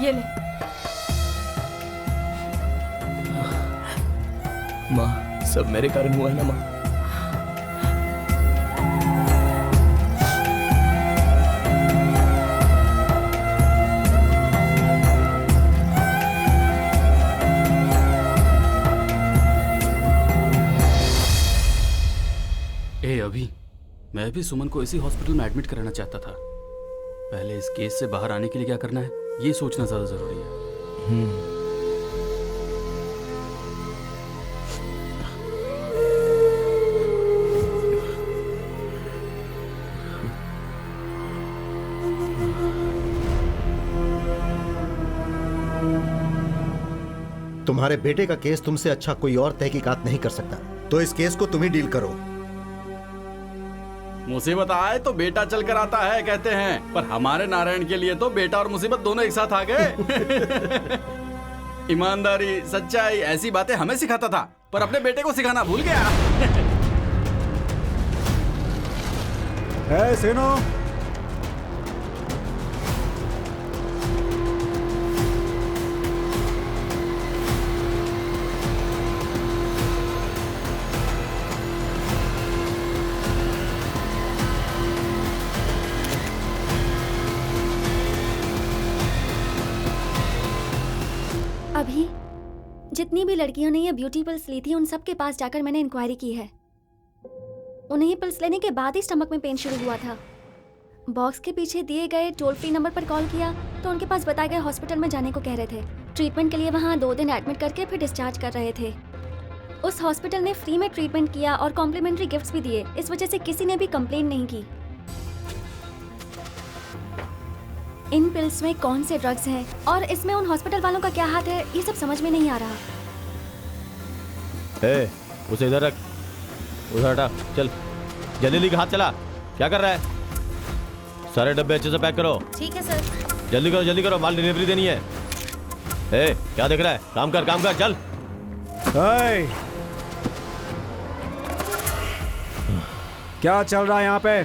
ये ले। माँ, सब मेरे कारण हुआ है ना माँ? अभी मैं भी सुमन को इसी हॉस्पिटल में एडमिट कराना चाहता था। पहले इस केस से बाहर आने के लिए क्या करना है ये सोचना ज्यादा जरूरी है। तुम्हारे बेटे का केस तुमसे अच्छा कोई और तहकीकात नहीं कर सकता, तो इस केस को तुम ही डील करो। मुसीबत आए तो बेटा चल कर आता है कहते हैं, पर हमारे नारायण के लिए तो बेटा और मुसीबत दोनों एक साथ आ गए। ईमानदारी, सच्चाई, ऐसी बातें हमें सिखाता था, पर अपने बेटे को सिखाना भूल गया। सेनो, अभी जितनी जितनी भी लड़कियों ने ये ब्यूटी पिल्स ली थी उन सब के पास जाकर मैंने इंक्वायरी की है। उन्हें ये पिल्स लेने के बाद ही स्टमक में पेन शुरू हुआ था। बॉक्स के पीछे दिए गए टोल फ्री नंबर पर कॉल किया तो उनके पास बताए गए हॉस्पिटल में जाने को कह रहे थे। ट्रीटमेंट के लिए वहाँ 2 दिन एडमिट करके फिर डिस्चार्ज कर रहे थे। उस हॉस्पिटल ने फ्री में ट्रीटमेंट किया और कॉम्प्लीमेंट्री गिफ्ट्स भी दिए। इस वजह से किसी ने भी कंप्लेंट नहीं की। इन पिल्स में कौन से ड्रग्स हैं और इसमें उन हॉस्पिटल वालों का क्या हाथ है, ये सब समझ में नहीं आ रहा। उसे इधर रख, उधर हटा, चल जल्दी जल्दी हाथ चला। क्या कर रहा है? सारे डब्बे अच्छे से पैक करो। ठीक है सर। जल्दी करो, माल डिलीवरी देनी है। क्या देख रहा है? काम कर चल। क्या चल रहा है यहाँ पे?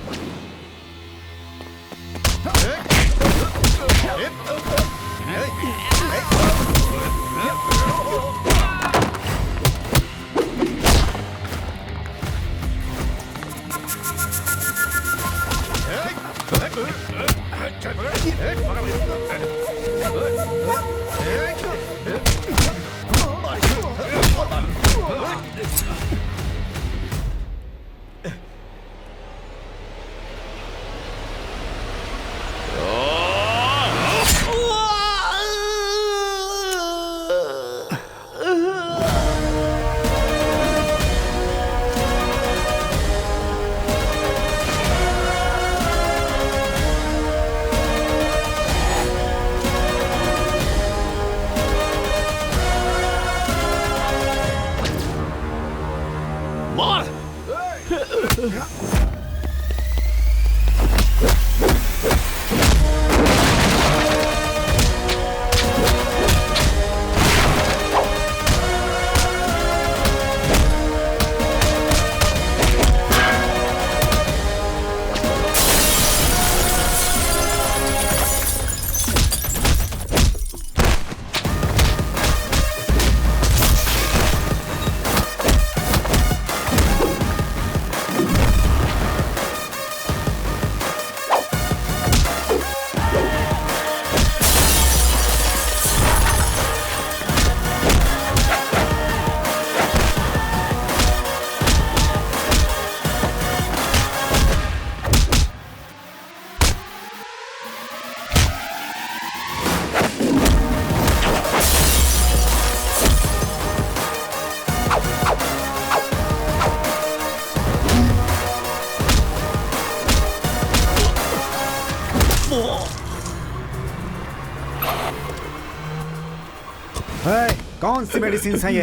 कौन सी मेडिसिन हैं ये?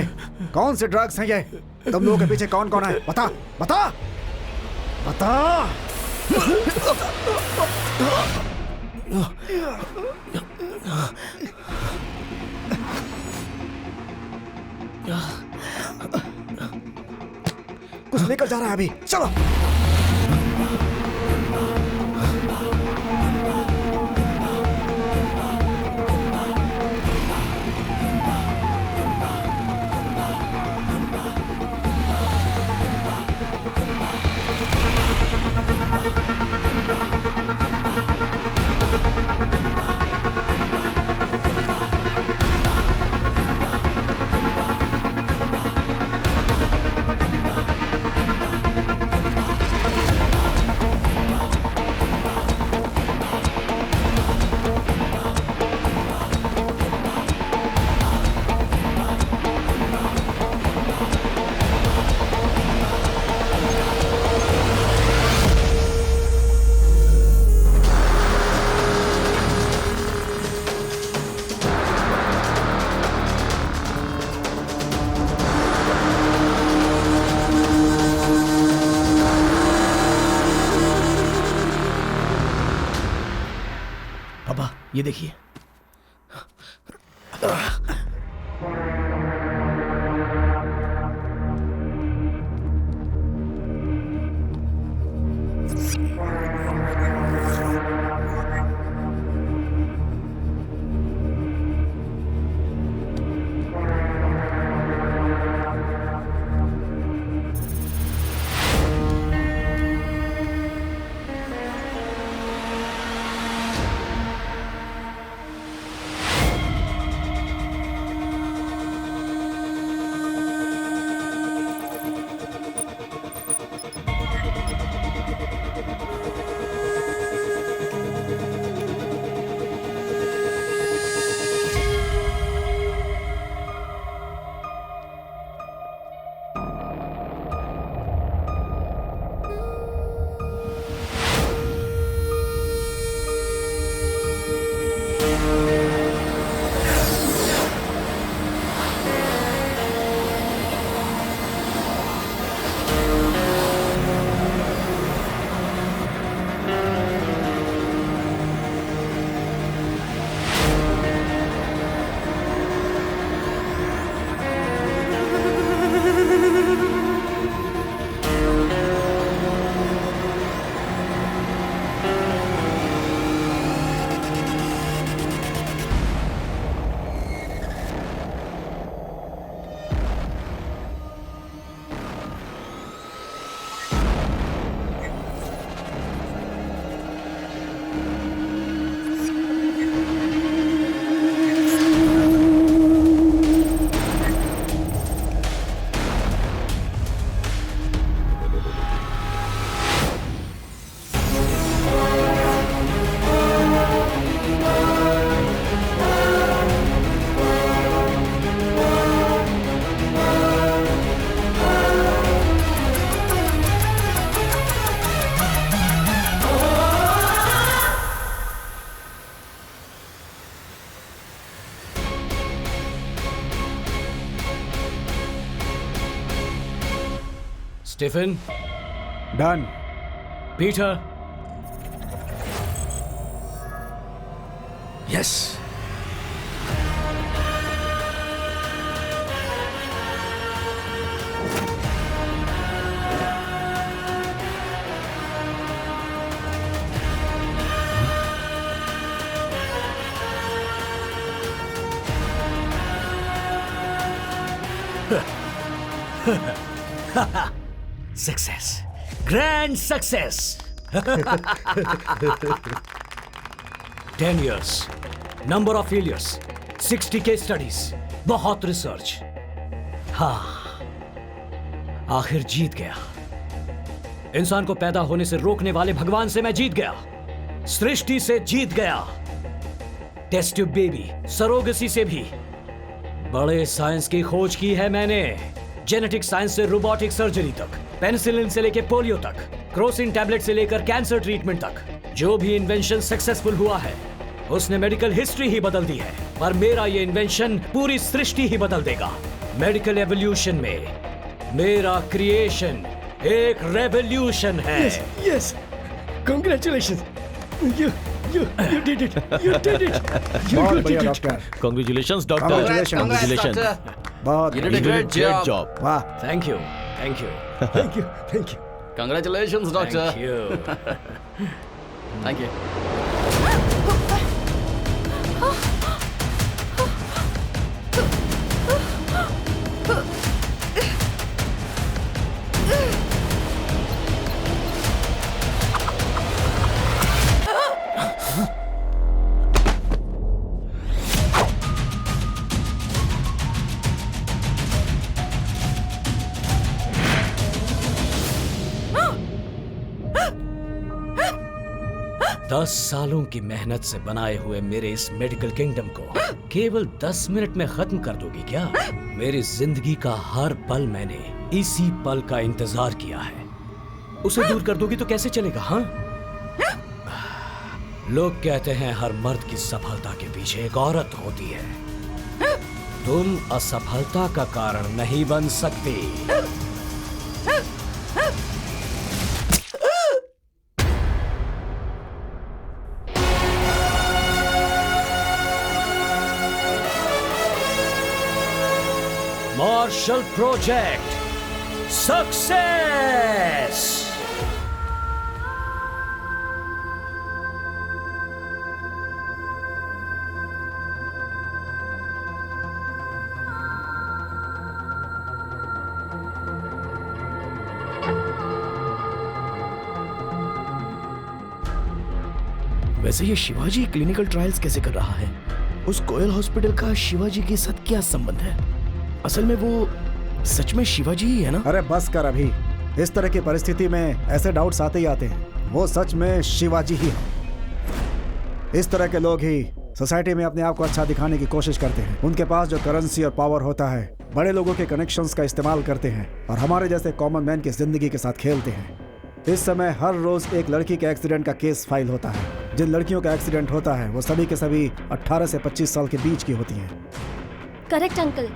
कौन से ड्रग्स हैं ये? तुम लोगों के पीछे कौन कौन है? बता बता बता। कुछ लेकर जा रहा है अभी, चलो। ये देखिए। Stephen, done. Peter, yes. Success, grand success. 10 years, number of failures, 60 case studies, बहुत रिसर्च। हाँ, आखिर जीत गया। इंसान को पैदा होने से रोकने वाले भगवान से मैं जीत गया, सृष्टि से जीत गया, टेस्ट ट्यूब बेबी, सरोगेसी से भी। बड़े साइंस की खोज की है मैंने, जेनेटिक साइंस से रोबोटिक सर्जरी तक, पेनिसिलिन से लेकर पोलियो तक, क्रोसिन टैबलेट से लेकर कैंसर ट्रीटमेंट तक। जो भी इन्वेंशन सक्सेसफुल हुआ है उसने मेडिकल हिस्ट्री ही बदल दी है, पर मेरा ये इन्वेंशन पूरी सृष्टि ही बदल देगा। मेडिकल एवोल्यूशन में मेरा क्रिएशन एक रेवोल्यूशन है। Yes, congratulations, you did it, you did it, you बहुत did बढ़िया it. Doctor. Congratulations doctor, Congratulations. Congratulations, बहुत You did a great job. Job. वाह। Thank you, thank you, Thank you, thank you. Congratulations, doctor. Thank you. Thank you. दस सालों की मेहनत से बनाए हुए मेरे इस मेडिकल किंगडम को केवल 10 मिनट में खत्म कर दोगी क्या? मेरी जिंदगी का हर पल मैंने इसी पल का इंतजार किया है। उसे दूर कर दोगी तो कैसे चलेगा? हाँ, लोग कहते हैं हर मर्द की सफलता के पीछे एक औरत होती है। तुम असफलता का कारण नहीं बन सकती। Marshall Project Success! वैसे ये शिवाजी क्लिनिकल ट्रायल्स कैसे कर रहा है? उस कोयल हॉस्पिटल का शिवाजी के साथ क्या संबंध है? असल में वो सच में शिवाजी ही है ना? अरे बस कर अभी। इस तरह की परिस्थिति में ऐसे डाउट्स आते ही आते हैं। वो सच में शिवाजी ही है। इस तरह के लोग ही सोसाइटी में अपने आप को अच्छा दिखाने की कोशिश करते हैं। उनके पास जो करेंसी और पावर होता है, बड़े लोगों के कनेक्शंस का इस्तेमाल करते हैं और हमारे जैसे कॉमन मैन की जिंदगी के साथ खेलते हैं। इस समय हर रोज एक लड़की के एक्सीडेंट का केस फाइल होता है। जिन लड़कियों का एक्सीडेंट होता है वो सभी के सभी 18 से 25 साल के बीच की होती हैं। Correct uncle.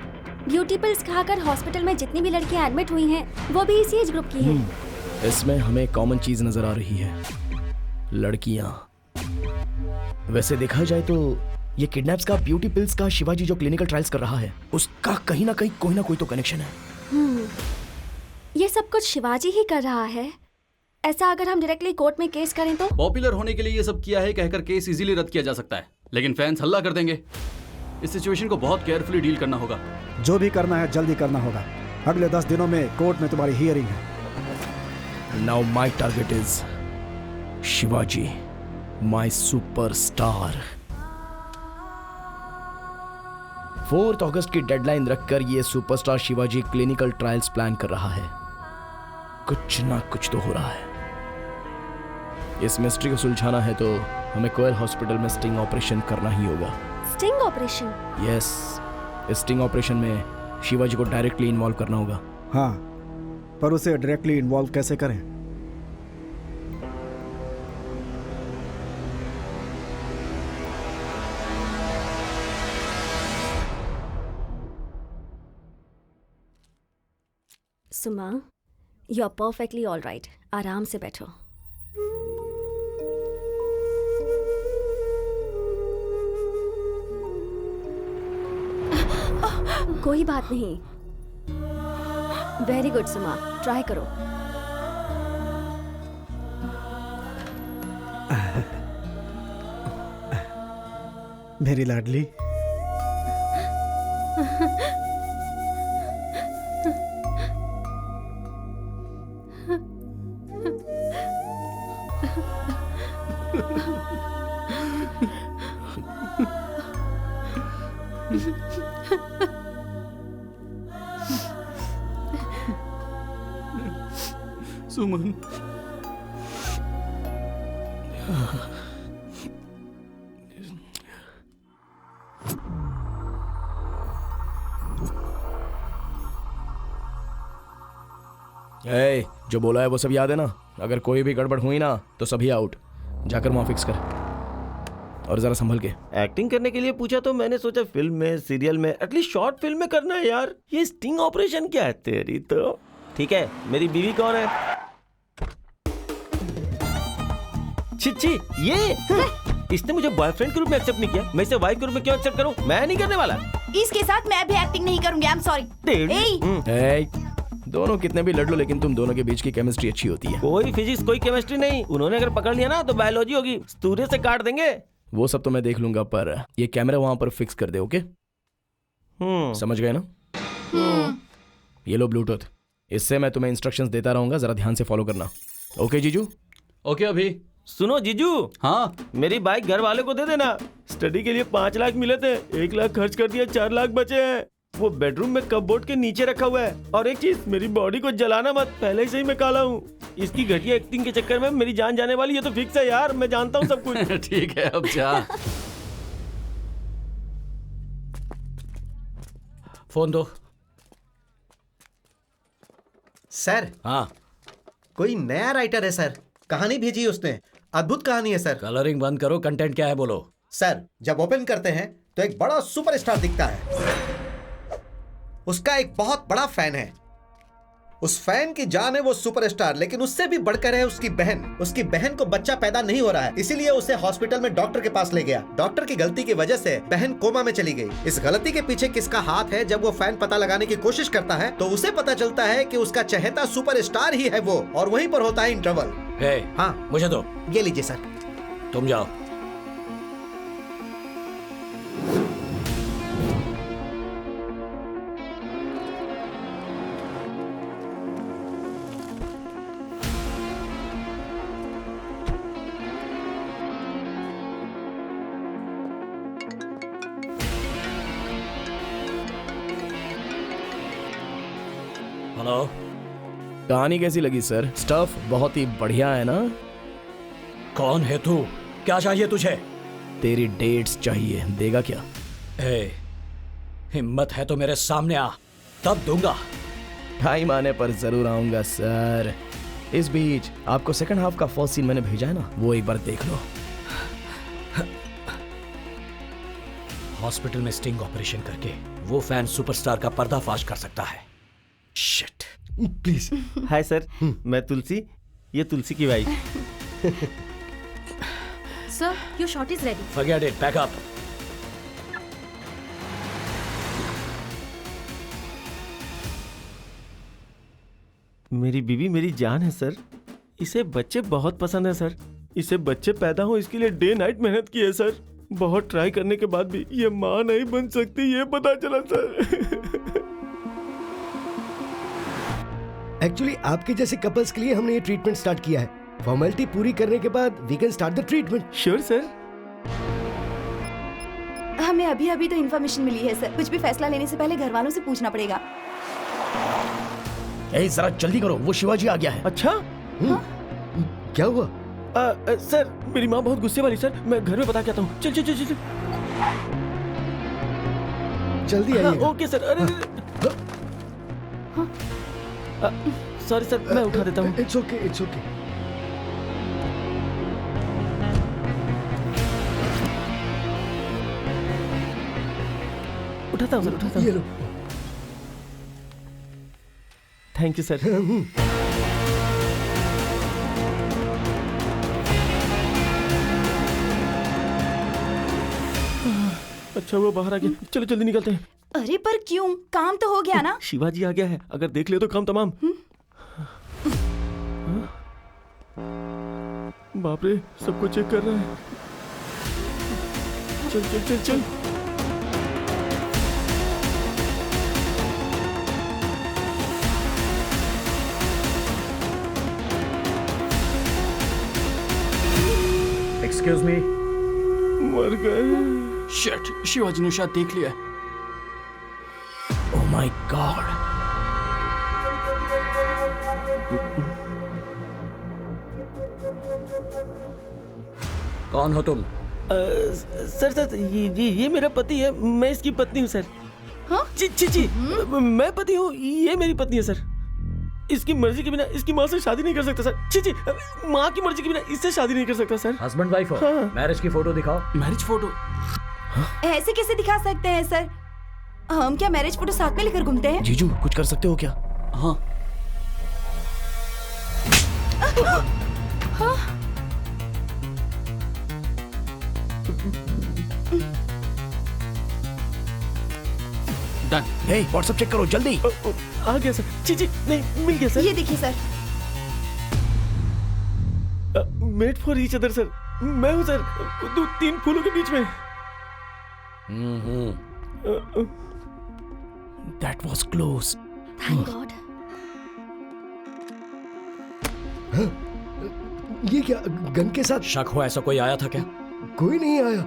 ब्यूटी पिल्स खाकर हॉस्पिटल में जितनी भी लड़कियां एडमिट हुई हैं वो भी इसी एज ग्रुप की हैं। इसमें हमें कॉमन चीज नजर आ रही है, लड़कियां। वैसे देखा जाए तो ये किडनैप्स का, ब्यूटी पिल्स का, शिवाजी जो क्लिनिकल ट्रायल्स कर रहा है उसका कहीं ना कहीं कोई ना कोई तो कनेक्शन है। ये सब कुछ शिवाजी ही कर रहा है। ऐसा अगर हम डायरेक्टली कोर्ट में केस करें तो? पॉपुलर होने के लिए ये सब किया है कहकर केस इजीली रद्द किया जा सकता है, लेकिन फैंस हल्ला कर देंगे। इस सिचुएशन को बहुत केयरफुली डील करना होगा। जो भी करना है जल्दी करना होगा। अगले 10 दिनों में कोर्ट में तुम्हारी हियरिंग है। Now my target is Shivaji, my superstar. 4 अगस्त की डेडलाइन रखकर ये superstar Shivaji clinical trials plan कर रहा है। कुछ ना कुछ तो हो रहा है। इस मिस्ट्री को सुलझाना है तो हमें कोयल हॉस्पिटल में स्टिंग ऑपरेशन करना ही होगा। Sting operation? यस, इस स्टिंग ऑपरेशन में शिवाजी को डायरेक्टली इन्वॉल्व करना होगा। हाँ, पर उसे डायरेक्टली इन्वॉल्व कैसे करें? Suma, you are perfectly all right. आराम से बैठो। कोई बात नहीं। वेरी गुड सुमा, ट्राई करो। मेरी लाडली। सुमन, ए, जो बोला है वो सब याद है ना? अगर कोई भी गड़बड़ हुई ना तो सभी आउट। जाकर वहां फिक्स कर, और जरा संभल के। एक्टिंग करने के लिए पूछा तो मैंने सोचा फिल्म में, सीरियल में, एटलीस्ट शॉर्ट फिल्म में करना है यार। ये स्टिंग ऑपरेशन क्या है तेरी तो। ठीक है, मेरी बीवी कौन है? छिच्छी, ये इसने मुझे बॉयफ्रेंड के रूप में एक्सेप्ट नहीं किया, मैं इसे वाइफ के रूप में क्यों एक्सेप्ट करूं? मैं नहीं करने वाला। इसके साथ मैं भी एक्टिंग नहीं करूंगी। आई एम सॉरी। दोनों कितने भी लड़ लो, लेकिन तुम दोनों के बीच की केमिस्ट्री अच्छी होती है। कोई फिजिक्स, कोई केमिस्ट्री नहीं। उन्होंने अगर पकड़ लिया ना तो बायोलॉजी होगी, सूर्य से काट देंगे। वो सब तो मैं देख लूंगा, पर ये कैमरा वहां पर फिक्स कर दे। ओके? समझ गए ना? ये लो ब्लूटूथ, इससे मैं तुम्हें इंस्ट्रक्शंस देता रहूंगा, जरा ध्यान से फॉलो करना। ओके जीजू? ओके अभी। सुनो जीजू, हाँ, मेरी बाइक घर वाले को दे देना। स्टडी के लिए 5 लाख मिले थे, 1 लाख खर्च कर दिया, 4 लाख बचे हैं। वो बेडरूम में कपबोर्ड के नीचे रखा हुआ है। और एक चीज, मेरी बॉडी को जलाना मत, पहले से ही मैं काला हूँ। इसकी घटिया एक्टिंग के चक्कर में मेरी जान जाने वाली है तो फिक्स है यार, मैं जानता हूँ सब कुछ। ठीक है, अब जा। फोन दो। सर, हाँ, कोई नया राइटर है सर, कहानी भेजी है उसने, अद्भुत कहानी है सर। कलरिंग बंद करो, कंटेंट क्या है बोलो। सर, जब ओपन करते हैं तो एक बड़ा सुपरस्टार दिखता है। उसका एक बहुत बड़ा फैन है। उस फैन की जान है वो सुपरस्टार, लेकिन उससे भी बढ़कर है उसकी बहन। उसकी बहन को बच्चा पैदा नहीं हो रहा है, इसीलिए उसे हॉस्पिटल में डॉक्टर के पास ले गया। डॉक्टर की गलती की वजह से बहन कोमा में चली गई। इस गलती के पीछे किसका हाथ है? जब वो फैन पता लगाने की कोशिश करता है तो उसे पता चलता है कि उसका चहेता सुपरस्टार ही है वो, और वहीं पर होता है इंटरवल। हाँ, मुझे दो। ये लीजिए सर। तुम जाओ। हेलो, कहानी कैसी लगी सर? स्टफ बहुत ही बढ़िया है ना? कौन है तू? क्या चाहिए तुझे? तेरी डेट्स चाहिए, देगा क्या? हिम्मत है तो मेरे सामने आ, तब दूंगा। टाइम आने पर जरूर आऊंगा सर। इस बीच आपको सेकंड हाफ का फर्स्ट सीन मैंने भेजा है ना, वो एक बार देख लो। हॉस्पिटल में स्टिंग ऑपरेशन करके वो फैन सुपरस्टार का पर्दाफाश कर सकता है। शिट। प्लीज। हाय सर, मैं तुलसी, ये तुलसी की wife. Sir, your shot is ready. Forget it, pack up. मेरी बीवी मेरी जान है सर। इसे बच्चे बहुत पसंद है सर। इसे बच्चे पैदा हो इसके लिए डे नाइट मेहनत की है सर। बहुत ट्राई करने के बाद भी ये माँ नहीं बन सकती, ये पता चला सर। एक्चुअली आपके जैसे कपल्स के लिए हमने ये ट्रीटमेंट स्टार्ट किया है। फॉर्मेलिटी पूरी करने के बाद we can start the treatment. Sure sir. हमें अभी अभी तो इन्फॉर्मेशन मिली है सर, कुछ भी फैसला लेने से पहले घर वालों से पूछना पड़ेगा। जरा जल्दी करो, वो शिवाजी आ गया है। अच्छा, क्या हुआ? सर, मेरी माँ बहुत गुस्से वाली सर, मैं घर में बता के आता हूँ। चल चल चल चल। जल्दी आइए। Okay sir. अरे सॉरी सर, मैं उठा देता हूँ। It's okay, it's okay. उठाता हूँ सर, उठाता हूँ। ये लो। Thank you sir. अच्छा वो बाहर आ गया, चलो जल्दी निकलते हैं। अरे पर क्यों, काम तो हो गया ना। शिवाजी आ गया है, अगर देख ले तो काम तमाम। बाप रे, सबको चेक कर रहा है। चल चल चल चल। Excuse me. मर गए। शिट, शिवाजी ने शायद देख लिया है। Oh my God. कौन हो तुम? सर सर ये मेरा पति है, मैं इसकी पत्नी हूँ सर। हाँ? जी मैं पति हूँ, ये मेरी पत्नी है सर। इसकी मर्जी के बिना इसकी माँ से शादी नहीं कर सकता सर। जी माँ की मर्जी के बिना इससे शादी नहीं कर सकता सर। हस्बैंड वाइफ हो? हाँ। मैरिज की फोटो दिखाओ। Marriage photo? ऐसे कैसे दिखा सकते हैं सर? हम क्या मैरिज फोटो साथ में लेकर घूमते हैं? जीजू कुछ कर सकते हो क्या? हाँ। डन। हे व्हाट्सएप चेक करो जल्दी। आ गया सर। जी नहीं, मिल गया सर। ये देखिए sir. Made for each other sir. मैं हूँ सर, 2-3 फूलों के बीच में। That was close. Thank God. ये क्या गन के साथ? शक हो ऐसा कोई आया था क्या? कोई नहीं आया।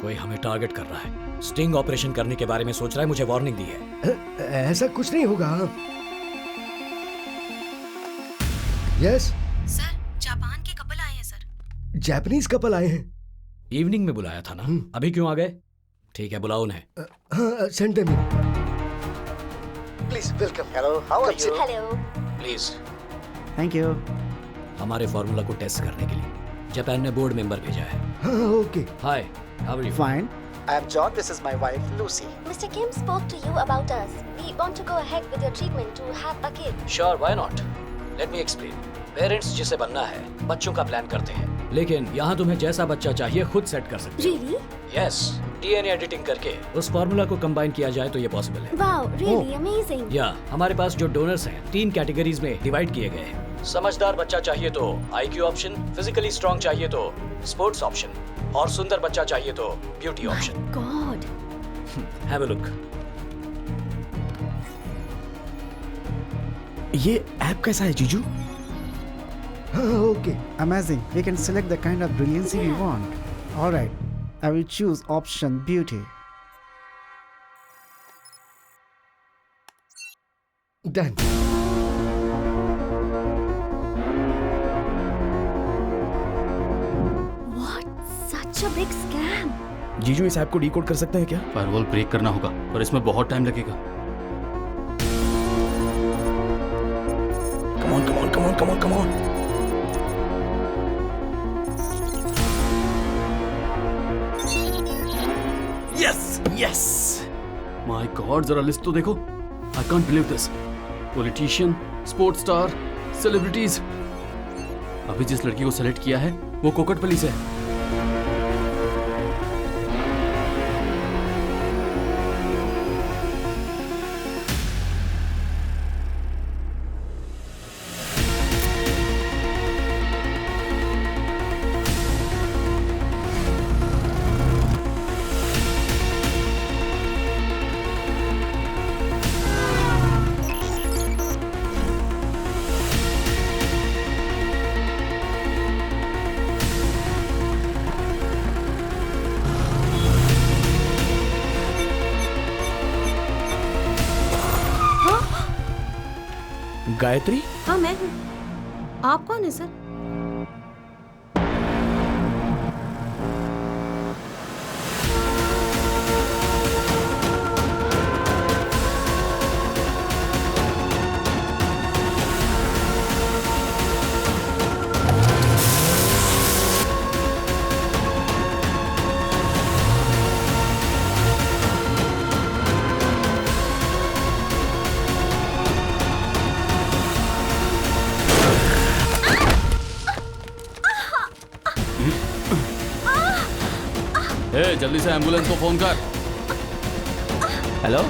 कोई हमें टारगेट कर रहा है, स्टिंग ऑपरेशन करने के बारे में सोच रहा है, मुझे वार्निंग दी है। ऐसा कुछ नहीं होगा। यस सर, जापान के कपल आए हैं सर। जापानीज कपल आए हैं। इवनिंग में बुलाया था ना, अभी क्यों आ गए? ठीक है, बुलाओ उन्हें। हाँ, send them in. Please welcome. Hello, how are you? Hello. Please. Thank you. हमारे फॉर्मूला को टेस्ट करने के लिए जापान ने बोर्ड मेंबर भेजा है। हाँ, okay. Hi, how are you? Fine. I am John. This is my wife, Lucy. Mr. Kim spoke to you about us. We want to go ahead with your treatment to have a kid. Sure, why not? Let me explain. Parents जिसे बनना है बच्चों का प्लान करते हैं, लेकिन यहाँ तुम्हें जैसा बच्चा चाहिए खुद सेट कर सकते हो। Really? यस, डीएनए एडिटिंग करके उस फॉर्मूला को कंबाइन किया जाए तो ये पॉसिबल है। Wow, really amazing. या हमारे पास जो डोनर्स हैं 3 कैटेगरीज में डिवाइड किए गए हैं। समझदार बच्चा चाहिए तो IQ ऑप्शन, फिजिकली स्ट्रॉन्ग चाहिए तो स्पोर्ट्स ऑप्शन, और सुंदर बच्चा चाहिए तो beauty option. God. Have a look. ये ऐप कैसा है जीजू? हाँ, okay. Amazing. We can select the kind of brilliancy we want. All right. I will choose option beauty. Done. What? Such a big scam. जीजू इस ऐप को डीकोड कर सकते हैं क्या? फायरवॉल ब्रेक करना होगा, पर इसमें बहुत टाइम लगेगा। Come on. Yes. My God, जरा लिस्ट तो देखो। I can't believe this. Politician, sports star, celebrities. अभी जिस लड़की को सेलेक्ट किया है वो कोकटपली से है। गायत्री? हाँ मैं हूँ। आप कौन है सर? ए, जल्दी से एम्बुलेंस को फोन कर। हेलो।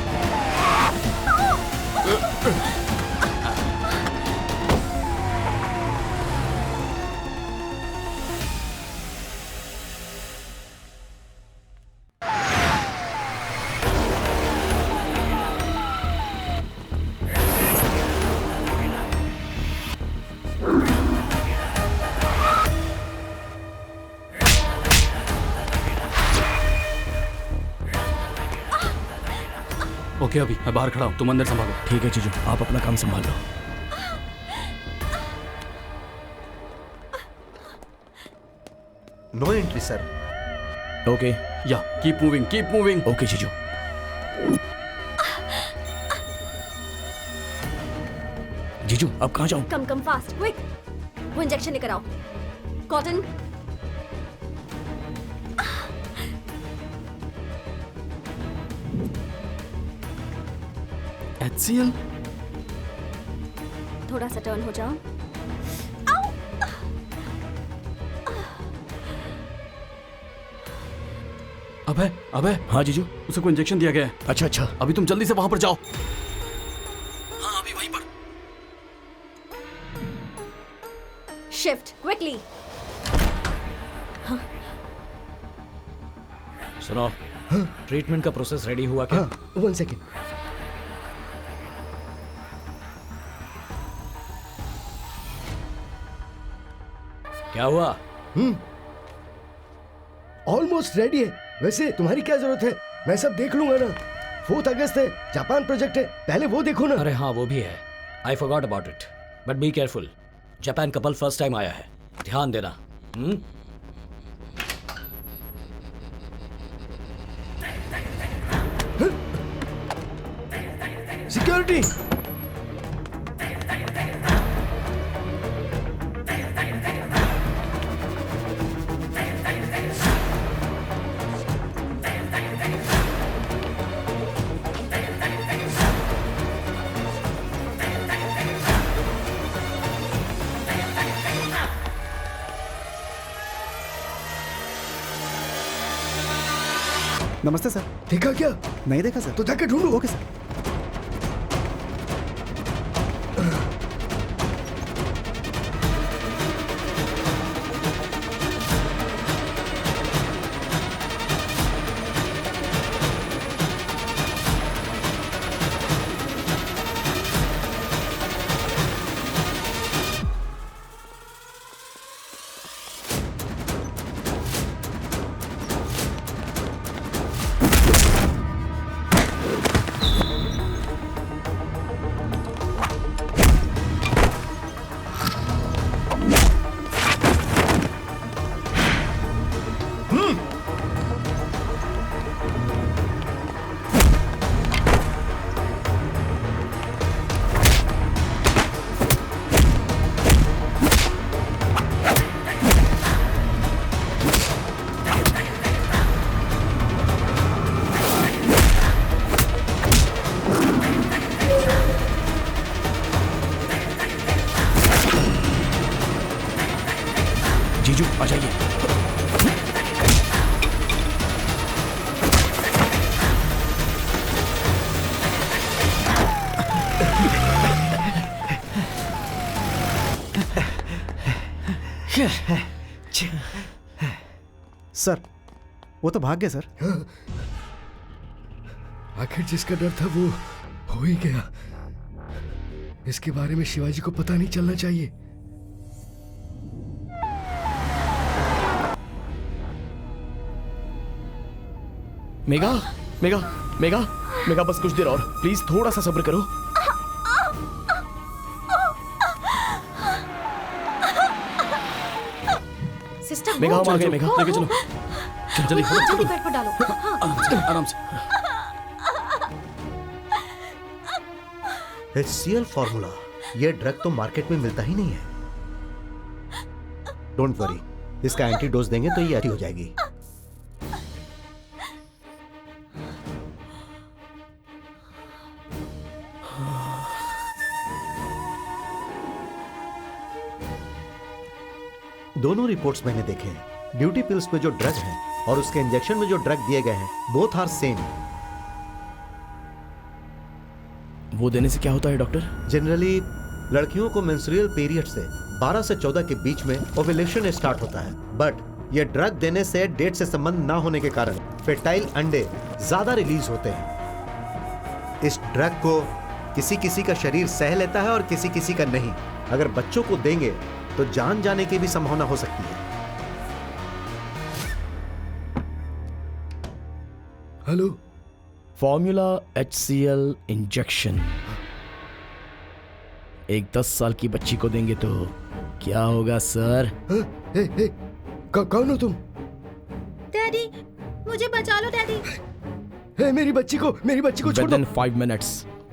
ओके, अभी मैं बाहर खड़ा हूँ, तुम अंदर संभालो। ठीक है जीजू, आप अपना काम संभाल लो। No entry sir. ओके। या keep moving, keep moving. Okay जीजू। जीजू अब कहाँ जाऊँ? Come fast, quick. वो इंजेक्शन लेकर आओ। कॉटन। HCL? थोड़ा सा टर्न हो जाओ। अबे हाँ जीजू, उसे कोई इंजेक्शन दिया गया है। अच्छा। अभी तुम जल्दी से वहां पर जाओ। हाँ अभी वहीं पर। Shift quickly. सुनो, ट्रीटमेंट का प्रोसेस रेडी हुआ क्या? 1 सेकेंड। क्या हुआ? ऑलमोस्ट रेडी है। वैसे तुम्हारी क्या जरूरत है, मैं सब देख लूंगा ना। 4 अगस्त है, जापान प्रोजेक्ट है, पहले वो देखो ना। अरे हाँ वो भी है। I forgot about it, but be careful. Japan couple first time आया है, ध्यान देना। सिक्योरिटी। नमस्ते सर। देखा क्या? नहीं देखा सर। तो जाके ढूंढो। Okay sir. जीजू आ जाइए। सर वो तो भाग गए सर। आखिर जिसका डर था वो हो ही गया। इसके बारे में शिवाजी को पता नहीं चलना चाहिए। मेगा मेगा मेगा मेगा बस कुछ देर और प्लीज, थोड़ा सा सब्र करो। सिस्टर मेगा हम आ गए। मेगा लेके चलो, जल्दी जल्दी बेड पर डालो। आराम से। HCL फॉर्मूला, ये ड्रग तो मार्केट में मिलता ही नहीं है। डोंट वरी, इसका एंटीडोज देंगे तो ये अच्छी हो जाएगी। दोनों रिपोर्ट्स मैंने देखे हैं। ड्यूटी पिल्स में जो ड्रग है और उसके इंजेक्शन में जो ड्रग दिए गए हैं बोथ आर सेम। वो देने से क्या होता है डॉक्टर? जनरली लड़कियों को मेंस्ट्रुअल पीरियड से 12 से 14 के बीच में ओव्यूलेशन स्टार्ट होता है, बट ये ड्रग देने से डेट से संबंध ना होने के कारण फर्टाइल अंडे ज्यादा रिलीज होते हैं। इस ड्रग को किसी किसी का शरीर सह लेता है और किसी किसी का नहीं। अगर बच्चों को देंगे तो जान जाने की भी संभावना हो सकती है। हेलो, फॉर्मूला HCl इंजेक्शन एक 10 साल की बच्ची को देंगे तो क्या होगा सर? कौन हो तुम? डैडी, मुझे बचा लो डैडी। मेरी बच्ची को छोड़ दो। Within 5 minutes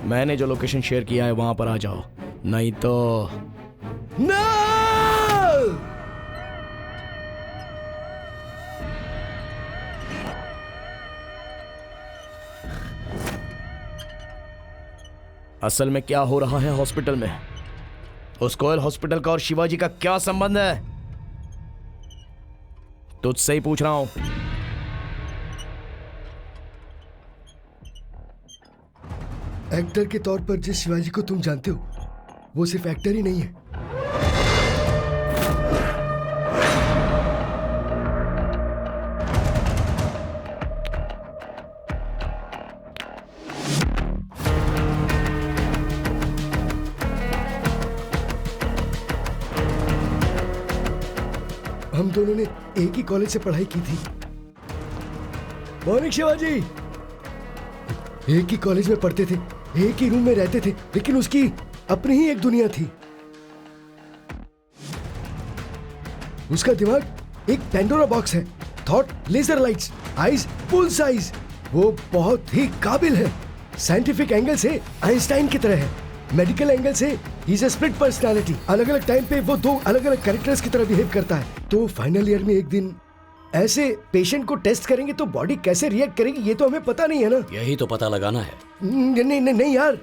मैंने जो लोकेशन शेयर किया है वहां पर आ जाओ, नहीं तो No! असल में क्या हो रहा है हॉस्पिटल में? उस कोयल हॉस्पिटल का और शिवाजी का क्या संबंध है? तुझसे ही पूछ रहा हूं। एक्टर के तौर पर जिस शिवाजी को तुम जानते हो वो सिर्फ एक्टर ही नहीं है। हम दोनों ने एक ही कॉलेज से पढ़ाई की थी। मॉर्निंग शिवाजी। एक ही कॉलेज में पढ़ते थे, एक ही रूम में रहते थे, लेकिन उसकी अपनी ही एक दुनिया थी। उसका दिमाग एक पेंडोरा बॉक्स है। थॉट लेजर लाइट्स, आईज पुल साइज। वो बहुत ही काबिल है। साइंटिफिक एंगल से आइंस्टाइन की तरह है, मेडिकल एंगल से ही इज अ स्प्लिट पर्सनालिटी। अलग अलग टाइम पे वो दो अलग अलग कैरेक्टर्स की तरह बिहेव करता है। तो फाइनल ईयर में एक दिन ऐसे पेशेंट को टेस्ट करेंगे तो बॉडी कैसे रिएक्ट करेगी ये तो हमें पता नहीं है ना। यही तो पता लगाना है। नहीं यार।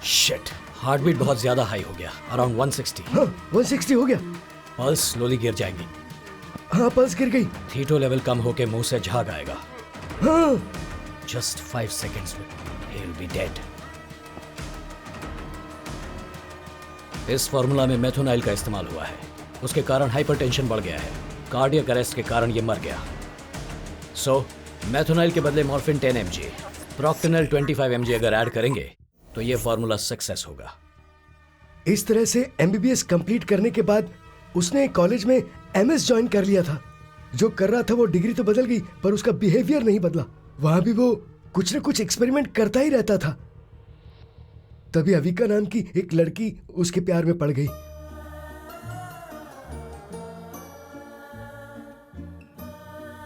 शिट, हार्ट बीट बहुत ज्यादा हाई हो गया, अराउंड 160। 160 हो गया। पल्स स्लोली गिर जाएंगी। हाँ, पल्स गिर गई। थीटो लेवल कम होके मुंह से झाग आएगा। हाँ। जस्ट 5 seconds में he will be dead। इस फॉर्मूला में मेथोनाइल का इस्तेमाल हुआ है, उसके कारण हाइपरटेंशन बढ़ गया है। कार्डियक अरेस्ट के कारण ये मर गया। सो मेथोनाइल के बदले मॉर्फिन 10 mg, प्रोक्टेनल 25 mg अगर ऐड करेंगे तो ये फॉर्मूला सक्सेस होगा। इस तरह से MBBS कंप्लीट करने के बाद उसने कॉलेज में MS ज्वाइन कर लिया था। जो कर रहा था वो डिग्री तो बदल गई पर उसका बिहेवियर नहीं बदला। वहां भी वो कुछ न कुछ एक्सपेरिमेंट करता ही रहता था। तभी अविका नाम की एक लड़की उसके प्यार में पड़ गई।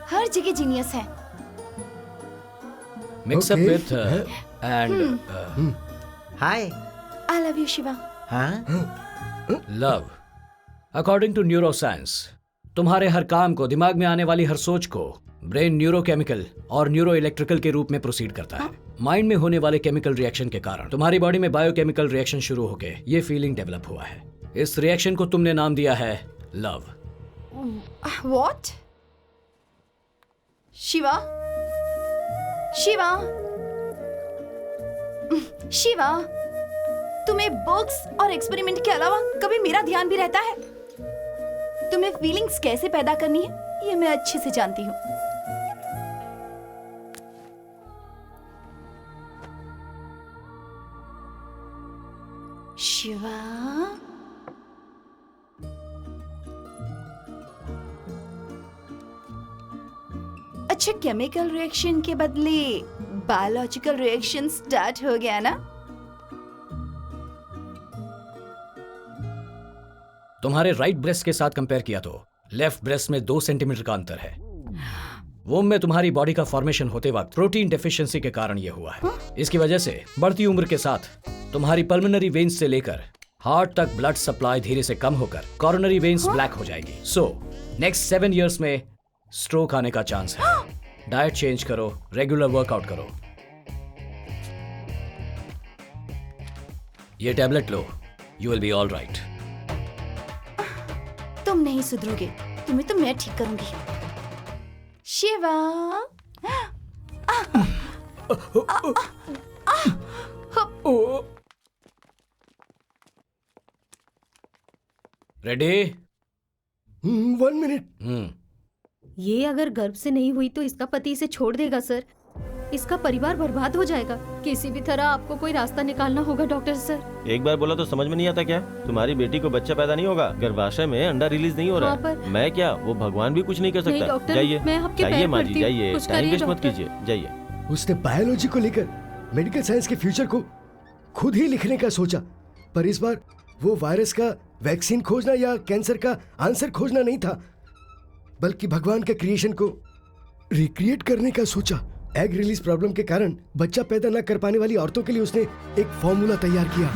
हर जगह जीनियस है। Mix up with and hi, I love you Shiva. Love. According to neuroscience, तुम्हारे हर काम को, दिमाग में आने वाली हर सोच को ब्रेन न्यूरोकेमिकल और न्यूरो इलेक्ट्रिकल के रूप में प्रोसीड करता है। माइंड में होने वाले केमिकल रिएक्शन के कारण तुम्हारी बॉडी में बायोकेमिकल रिएक्शन शुरू होके ये फीलिंग डेवलप हुआ है। इस रिएक्शन को तुमने नाम दिया है लव। व्हाट? शिवा, शिवा, शिवा, तुम्हें बुक्स और एक्सपेरिमेंट के अलावा कभी मेरा ध्यान भी रहता है? तुम्हें फीलिंग्स कैसे पैदा करनी है ये मैं अच्छे से जानती हूँ। शिवा, अच्छा, केमिकल रिएक्शन के बदले बायोलॉजिकल रिएक्शन स्टार्ट हो गया ना? तुम्हारे राइट ब्रेस्ट के साथ कंपेयर किया तो लेफ्ट ब्रेस्ट में 2 सेंटीमीटर का अंतर है। वोम में तुम्हारी बॉडी का फॉर्मेशन होते वक्त प्रोटीन डेफिशिएंसी के कारण यह हुआ है। इसकी वजह से बढ़ती उम्र के साथ तुम्हारी पल्मोनरी वेन्स से लेकर हार्ट तक ब्लड सप्लाई धीरे से कम होकर कॉरोनरी वेन्स ब्लैक हो जाएगी। सो नेक्स्ट 7 years में स्ट्रोक आने का चांस है। डाइट चेंज करो, रेगुलर वर्कआउट करो। ये tablet low, you will be all right. तुम नहीं सुधरोगे, तुम्हें तो मैं ठीक करूंगी। शिवा रेडी? 1 मिनट। ये अगर गर्भ से नहीं हुई तो इसका पति इसे छोड़ देगा सर। इसका परिवार बर्बाद हो जाएगा। किसी भी तरह आपको कोई रास्ता निकालना होगा डॉक्टर सर। एक बार बोला तो समझ में नहीं आता क्या? तुम्हारी बेटी को बच्चा पैदा नहीं होगा, गर्भाशय में अंडा रिलीज नहीं हो रहा है। मैं क्या, वो भगवान भी कुछ नहीं कर सकता। डॉक्टर, जाइए मैं आपके जाइए पैर माँ जी, पड़ती हूँ। जाइए, कुछ टाइम करिए वेस्ट मत डॉक्टर। कीजिए, जाइए। उसने बायोलॉजी को लेकर मेडिकल साइंस के फ्यूचर को खुद ही लिखने का सोचा, पर इस बार वो वायरस का वैक्सीन खोजना या कैंसर का आंसर खोजना नहीं था, बल्कि भगवान के क्रिएशन को रिक्रिएट करने का सोचा। एग रिलीज प्रॉब्लम के कारण बच्चा पैदा न कर पाने वाली औरतों के लिए उसने एक फॉर्मूला तैयार किया।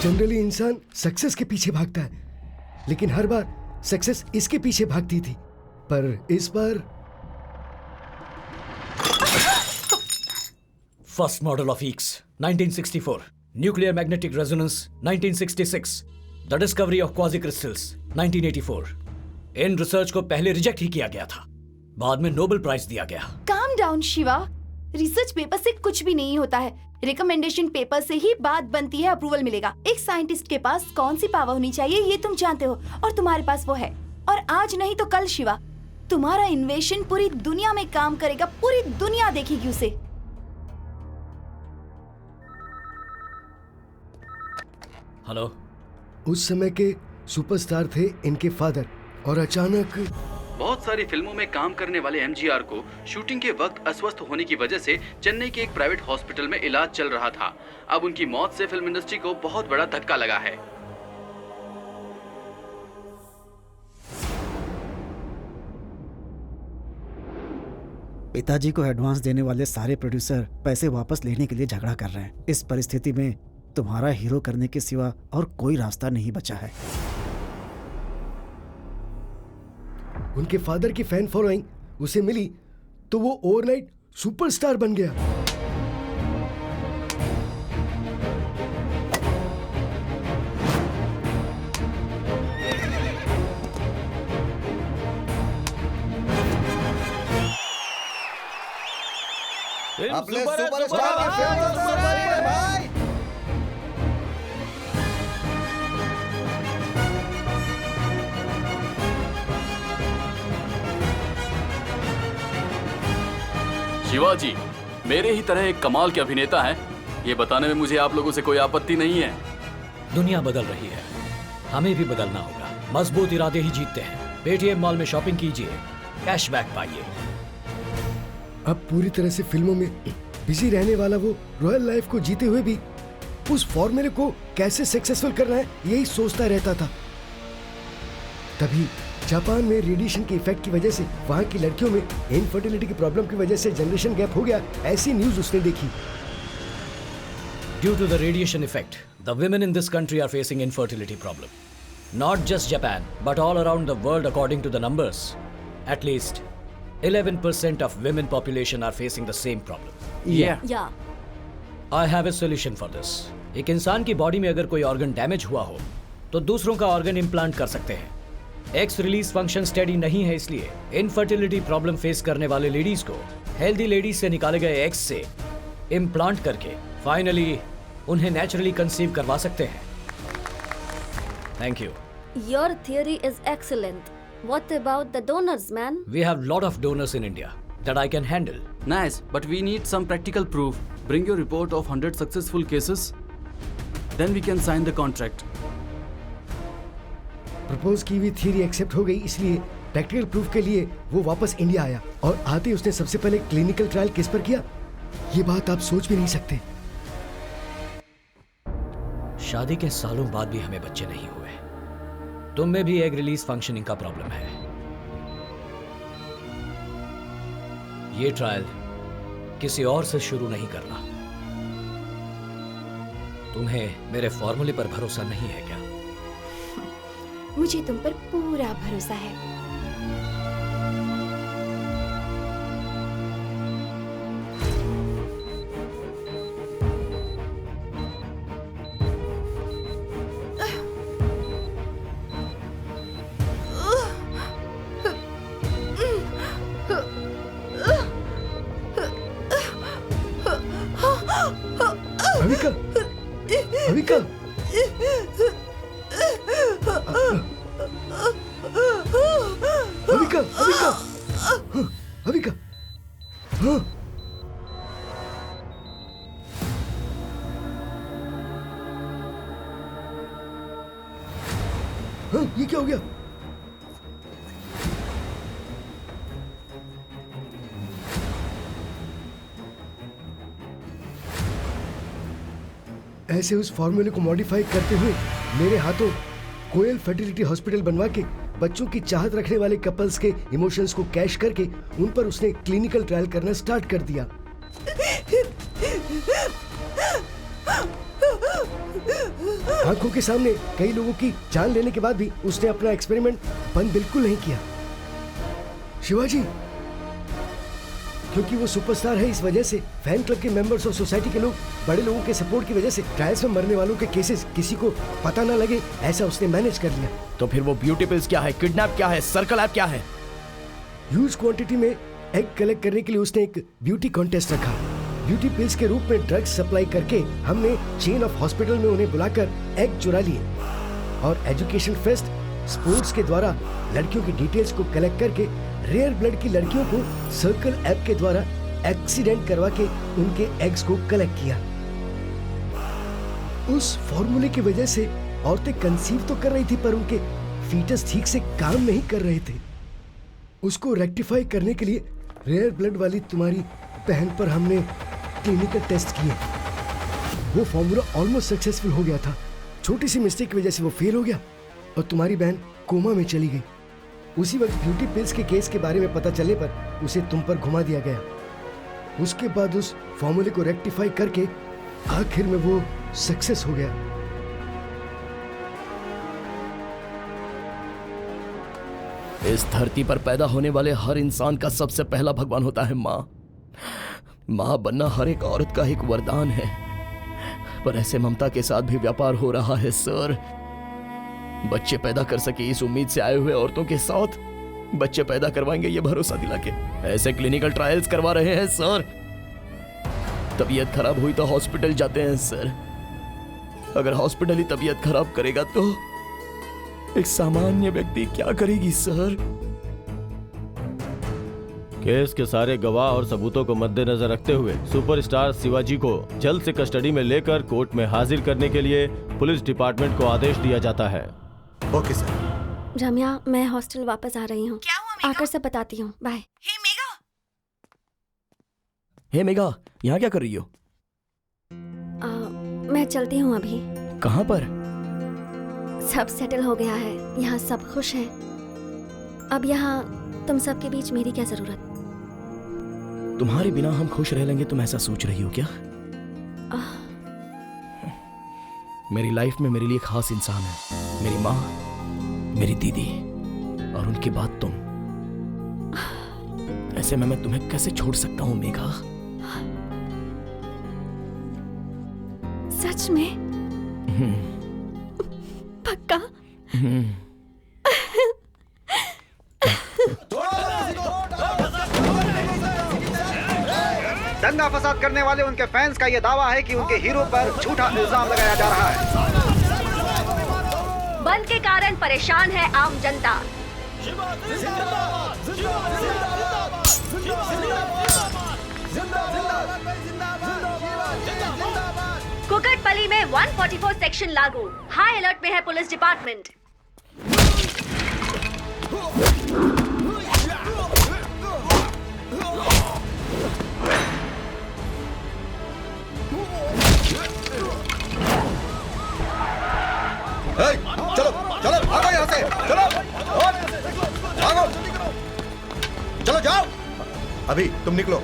जनरली इंसान सक्सेस के पीछे भागता है, लेकिन हर बार सक्सेस इसके पीछे भागती थी, पर इस बार फर्स्ट मॉडल ऑफ ईक्स 1964, nuclear magnetic resonance 1966, the discovery of quasi crystals 1984। इन रिसर्च को पहले रिजेक्ट ही किया गया था, बाद में नोबेल प्राइज दिया गया। Calm down Shiva, research paper से कुछ भी नहीं होता है। रिकमेंडेशन पेपर से ही बात बनती है, अप्रूवल मिलेगा। एक साइंटिस्ट के पास कौन सी पावर होनी चाहिए ये तुम जानते हो, और तुम्हारे पास वो है। और आज नहीं तो कल शिवा, तुम्हारा इन्वेशन पूरी दुनिया में काम करेगा, पूरी दुनिया देखेगी उसे। हेलो। उस समय के सुपरस्टार थे इनके फादर, और अचानक बहुत सारी फिल्मों में काम करने वाले एमजीआर को शूटिंग के वक्त अस्वस्थ होने की वजह से चेन्नई के एक प्राइवेट हॉस्पिटल में इलाज चल रहा था। अब उनकी मौत से फिल्म इंडस्ट्री को बहुत बड़ा धक्का लगा है। पिताजी को एडवांस देने वाले सारे प्रोड्यूसर पैसे वापस लेने के लिए झगड़ा कर रहे हैं। इस परिस्थिति में तुम्हारा हीरो करने के सिवा और कोई रास्ता नहीं बचा है। उनके फादर की फैन फॉलोइंग उसे मिली तो वो ओवरनाइट सुपरस्टार बन गया। अपने सुपरस्टार की फिल्म तो सुपर हिट है भाई। शिवाजी मेरे ही तरह एक कमाल के अभिनेता हैं, ये बताने में मुझे आप लोगों से कोई आपत्ति नहीं है। दुनिया बदल रही है, हमें भी बदलना होगा। मजबूत इरादे ही जीतते हैं। पेटीएम मॉल में शॉपिंग कीजिए, कैशबैक पाइए। अब पूरी तरह से फिल्मों में बिजी रहने वाला वो रॉयल लाइफ को जीते हुए भी उस फॉर्मूले को कैसे सक्सेसफुल करना है यही सोचता रहता था। तभी जापान में रेडिएशन के इफेक्ट की वजह से वहां की लड़कियों में इनफर्टिलिटी की प्रॉब्लम की वजह से जनरेशन गैप हो गया, ऐसी न्यूज उसने देखी। Due to the radiation effect, the women in this country are facing infertility problem. Not just Japan, but all around the world according to the numbers. At least 11% of women population are facing the same problem. या I have a solution for this. एक इंसान की बॉडी में अगर कोई ऑर्गन डैमेज हुआ हो तो दूसरों का ऑर्गन इम्प्लांट कर सकते हैं। एक्स रिलीज फंक्शन स्टेडी नहीं है, इसलिए इनफर्टिलिटी प्रॉब्लम फेस करने वाले लेडीज को हेल्दी लेडीज से निकाले गए एग्स से इम्प्लांट करके फाइनली उन्हें नेचुरली कंसीव करवा सकते हैं। Thank you. Your theory is excellent. What about the donors, man? We have lot of donors in India that I can handle. Nice, but we need some practical proof. Bring your report of 100 successful cases. Then we can sign the contract. Propose की हुई थियरी एक्सेप्ट हो गई, इसलिए प्रैक्टिकल प्रूफ के लिए वो वापस इंडिया आया और आते ही उसने सबसे पहले क्लिनिकल ट्रायल किस पर किया, ये बात आप सोच भी नहीं सकते। शादी के सालों बाद भी हमें बच्चे नहीं हुए। तुम में भी एग रिलीज फंक्शनिंग का प्रॉब्लम है। ये ट्रायल किसी और से शुरू नहीं करना। तुम्हें मेरे फॉर्मूले पर भरोसा नहीं है क्या? मुझे तुम पर पूरा भरोसा है। अविका, अविका, अविका, अविका, अविका, हाँ। हाँ, ये क्या हो गया? ऐसे उस फॉर्मूले को मॉडिफाई करते हुए मेरे हाथों कोयल फर्टिलिटी हॉस्पिटल बनवा के बच्चों की चाहत रखने वाले कपल्स के इमोशंस को कैश करके उन पर उसने क्लिनिकल ट्रायल करना स्टार्ट कर दिया। आंखों के सामने कई लोगों की जान लेने के बाद भी उसने अपना एक्सपेरिमेंट बंद बिल्कुल नहीं किया। शिवाजी, क्योंकि वो सुपरस्टार है, इस वजह से फैन क्लब के मेंबर्स और सोसाइटी के लोग, बड़े लोगों के सपोर्ट की वजह से ट्रायल्स में मरने वालों के केसेस किसी को पता ना लगे, ऐसा उसने मैनेज कर लिया। तो फिर वो ब्यूटी पिल्स क्या है, किडनैप क्या है, सर्कल ऐप क्या है? ह्यूज क्वांटिटी में एग कलेक्ट करने के लिए उसने एक ब्यूटी कॉन्टेस्ट रखा। ब्यूटी पिल्स के रूप में ड्रग्स सप्लाई करके हमने चेन ऑफ हॉस्पिटल में उन्हें बुलाकर एग चुरा लिए और एजुकेशन फेस्ट स्पोर्ट्स के द्वारा लड़कियों की डिटेल्स को कलेक्ट करके रेयर ब्लड की लड़कियों को सर्कल ऐप के द्वारा एक्सीडेंट करवा के उनके एग्स को कलेक्ट किया। उस फॉर्मूले की वजह से औरतें कंसीव तो कर रही थी पर उनके फीटस ठीक से काम नहीं कर रहे थे। उसको रेक्टिफाई करने के लिए रेयर ब्लड वाली तुम्हारी बहन पर हमने क्लिनिकल टेस्ट किए। वो फॉर्मूला ऑलमोस्ट सक्सेसफुल हो गया था। छोटी सी मिस्टेक की वजह से वो फेल हो गया और तुम्हारी बहन कोमा में चली गई। उसी वक्त ब्यूटी पिल्स के केस के बारे में पता चलने पर उसे तुम पर घुमा दिया गया। उसके बाद उस फॉर्मूले को रेक्टिफाई करके आखिर में वो सक्सेस हो गया। इस धरती पर पैदा होने वाले हर इंसान का सबसे पहला भगवान होता है माँ। माँ बनना हर एक औरत का एक वरदान है, पर ऐसे ममता के साथ भी व्यापार हो रहा है सर। बच्चे पैदा कर सके इस उम्मीद से आए हुए औरतों के साथ बच्चे पैदा करवाएंगे ये भरोसा दिला के ऐसे क्लिनिकल ट्रायल्स करवा रहे हैं सर। तबीयत खराब हुई तो हॉस्पिटल जाते हैं सर। अगर हॉस्पिटल ही तबीयत खराब करेगा तो एक सामान्य व्यक्ति क्या करेगी सर? केस के सारे गवाह और सबूतों को मद्देनजर रखते हुए सुपरस्टार शिवाजी को जल्द से कस्टडी में लेकर कोर्ट में हाजिर करने के लिए पुलिस डिपार्टमेंट को आदेश दिया जाता है। Okay sir. रम्या, मैं हॉस्टल वापस आ रही हूँ। क्या हुआ मेघा? आकर सब बताती हूँ। बाय। हे मेघा, हे मेघा, यहाँ क्या कर रही हो? मैं चलती हूँ अभी। कहाँ पर? सब सेटल हो गया है, यहाँ सब खुश हैं। अब यहाँ तुम सबके बीच मेरी क्या जरूरत? तुम्हारे बिना हम खुश रह लेंगे, तुम ऐसा सोच रही हो क्या? मेरी लाइफ में मेरे लिए खास इंसान है, मेरी माँ, मेरी दीदी और उनके बाद तुम। ऐसे में मैं तुम्हें कैसे छोड़ सकता हूँ मेघा? सच में? पक्का? दंगा फसाद करने वाले उनके फैंस का यह दावा है कि उनके हीरो पर झूठा इल्जाम लगाया जा रहा है। बंद के कारण परेशान है आम जनता। कुकटपल्ली में 144 सेक्शन लागू। हाई अलर्ट में है पुलिस डिपार्टमेंट। चलो चलो भागो यहाँ से, चलो भागो, चलो जाओ। अभी तुम निकलो।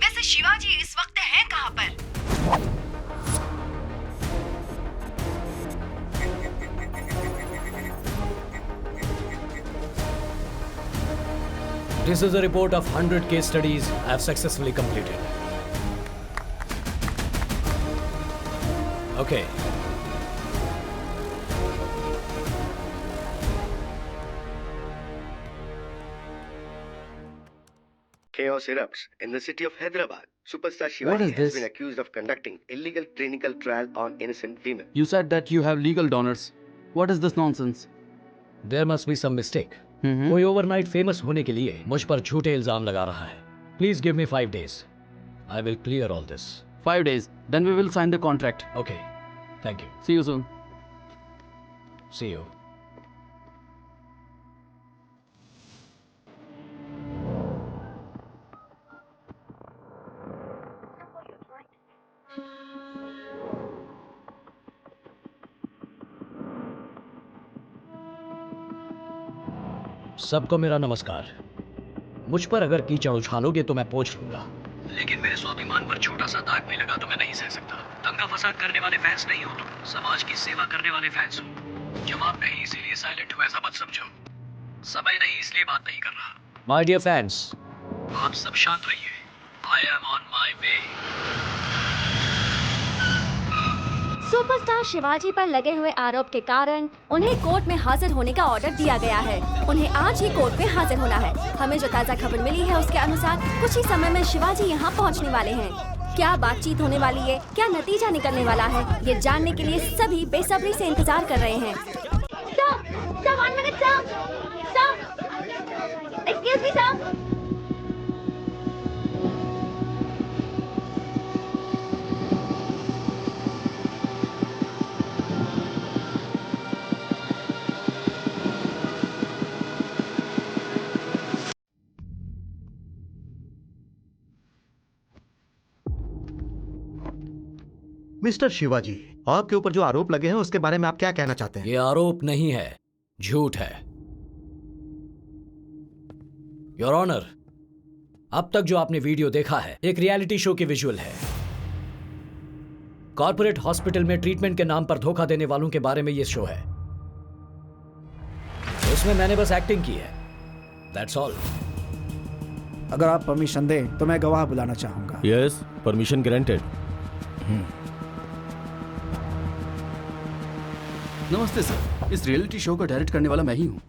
वैसे शिवाजी इस वक्त हैं कहाँ पर? This is a report of 100 case studies I have successfully completed. Okay. Chaos erupts in the city of Hyderabad. Superstar What Shivaji is has this? been accused of conducting illegal clinical trial on innocent women. You said that you have legal donors. What is this nonsense? There must be some mistake. कोई ओवरनाइट फेमस होने के लिए मुझ पर झूठे इल्जाम लगा रहा है. Please give me 5 days. I will clear all this. 5 days. Then we will sign the contract. Okay. Thank you. See you soon. See you. सबको मेरा नमस्कार. मुझ पर अगर कीचड़ उछालोगे तो मैं पोंछ लूंगा, लेकिन मेरे स्वाभिमान पर छोटा सा दाग भी लगा तो मैं नहीं सह सकता. दंगा फसाद करने वाले फैंस नहीं हो तुम, समाज की सेवा करने वाले फैंस हो. जवाब नहीं इसीलिए साइलेंट हो, ऐसा मत समझो. समय नहीं इसलिए बात नहीं कर रहा. माय डियर फैंस, आप सब शांत रहिए. I am on my way. Superstar Shivaji पर लगे हुए आरोप के कारण उन्हें कोर्ट में हाजिर होने का ऑर्डर दिया गया है. उन्हें आज ही कोर्ट में हाजिर होना है. हमें जो ताज़ा खबर मिली है उसके अनुसार कुछ ही समय में शिवाजी यहाँ पहुँचने वाले हैं. क्या बातचीत होने वाली है, क्या नतीजा निकलने वाला है, ये जानने के लिए सभी बेसब्री से इंतजार कर रहे हैं. Excuse me, sir. Mister Shivaji, आपके ऊपर जो आरोप लगे हैं उसके बारे में आप क्या कहना चाहते हैं? ये आरोप नहीं है, झूठ है. योर ऑनर, अब तक जो आपने वीडियो देखा है एक रियलिटी शो की विजुअल है. कॉर्पोरेट हॉस्पिटल में ट्रीटमेंट के नाम पर धोखा देने वालों के बारे में ये शो है. उसमें मैंने बस एक्टिंग की है. That's all. अगर आप परमिशन दें तो मैं गवाह बुलाना चाहूंगा. Yes, permission granted. नमस्ते सर. इस रियलिटी शो को डायरेक्ट करने वाला मैं ही हूँ.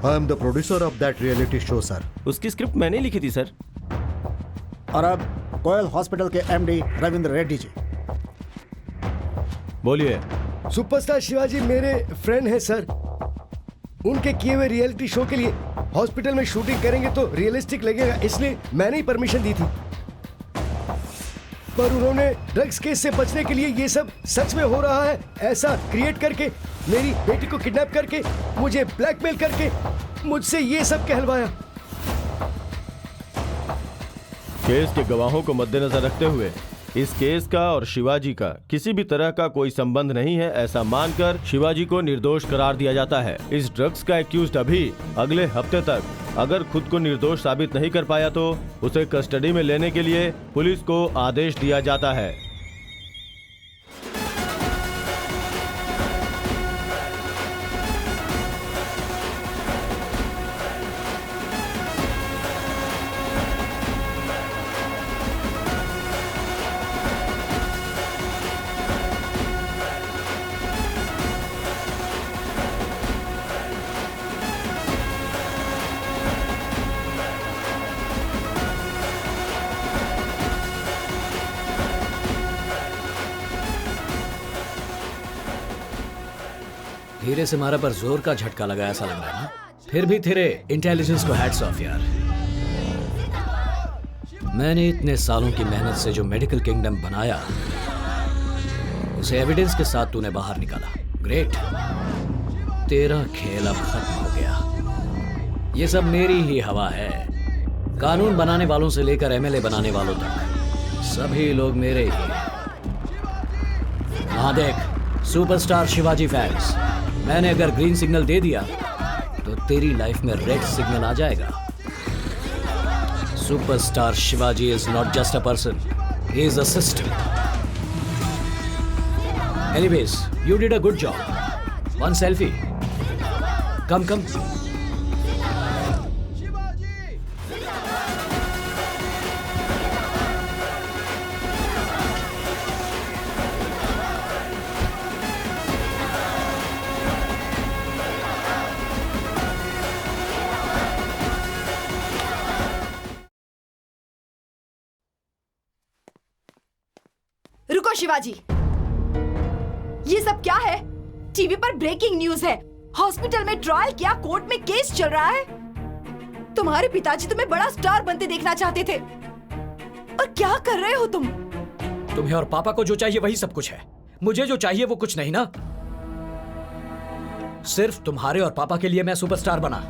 I am the producer of that reality show sir. उसकी स्क्रिप्ट मैंने लिखी थी सर. और अब कोयल हॉस्पिटल के एमडी रविंद्र रेड्डी जी. बोलिए. सुपरस्टार शिवाजी मेरे फ्रेंड हैं सर. उनके किए हुए रियलिटी शो के लिए हॉस्पिटल में शूटिंग करेंगे तो रियलिस्टिक लगेगा, इसलिए मैंने ही परमिशन दी थी. पर उन्होंने ड्रग्स केस से बचने के लिए ये सब सच में हो रहा है ऐसा क्रिएट करके, मेरी बेटी को किडनैप करके, मुझे ब्लैकमेल करके मुझसे ये सब कहलवाया. केस के गवाहों को मद्देनजर रखते हुए इस केस का और शिवाजी का किसी भी तरह का कोई संबंध नहीं है ऐसा मानकर शिवाजी को निर्दोष करार दिया जाता है. इस ड्रग्स का एक्यूज्ड अभी अगले हफ्ते तक अगर खुद को निर्दोष साबित नहीं कर पाया तो उसे कस्टडी में लेने के लिए पुलिस को आदेश दिया जाता है. धीरे से मारा पर जोर का झटका लगा ऐसा लग रहा है ना. फिर भी तेरे इंटेलिजेंस को हैट्स ऑफ यार. मैंने इतने सालों की मेहनत से जो मेडिकल किंगडम बनाया उसे एविडेंस के साथ तूने बाहर निकाला। ग्रेट। तेरा खेल अब खत्म हो गया। ये सब मेरी ही हवा है। कानून बनाने वालों से लेकर एमएलए बनाने वालों तक सभी लोग मेरे ही हैं। हाँ देख, सुपरस्टार शिवाजी फैंस, मैंने अगर ग्रीन सिग्नल दे दिया तो तेरी लाइफ में रेड सिग्नल आ जाएगा। Superstar Shivaji is not just a person, he is a system. Anyways, you did a good job. One selfie. Come come. रुको शिवाजी, ये सब क्या है? टीवी पर ब्रेकिंग न्यूज है। हॉस्पिटल में ट्रायल क्या, कोर्ट में केस चल रहा है। तुम्हारे पिताजी तुम्हें बड़ा स्टार बनते देखना चाहते थे, और क्या कर रहे हो तुम? तुम्हें और पापा को जो चाहिए वही सब कुछ है। मुझे जो चाहिए वो कुछ नहीं ना। सिर्फ तुम्हारे और पापा के लिए मैं सुपरस्टार बना,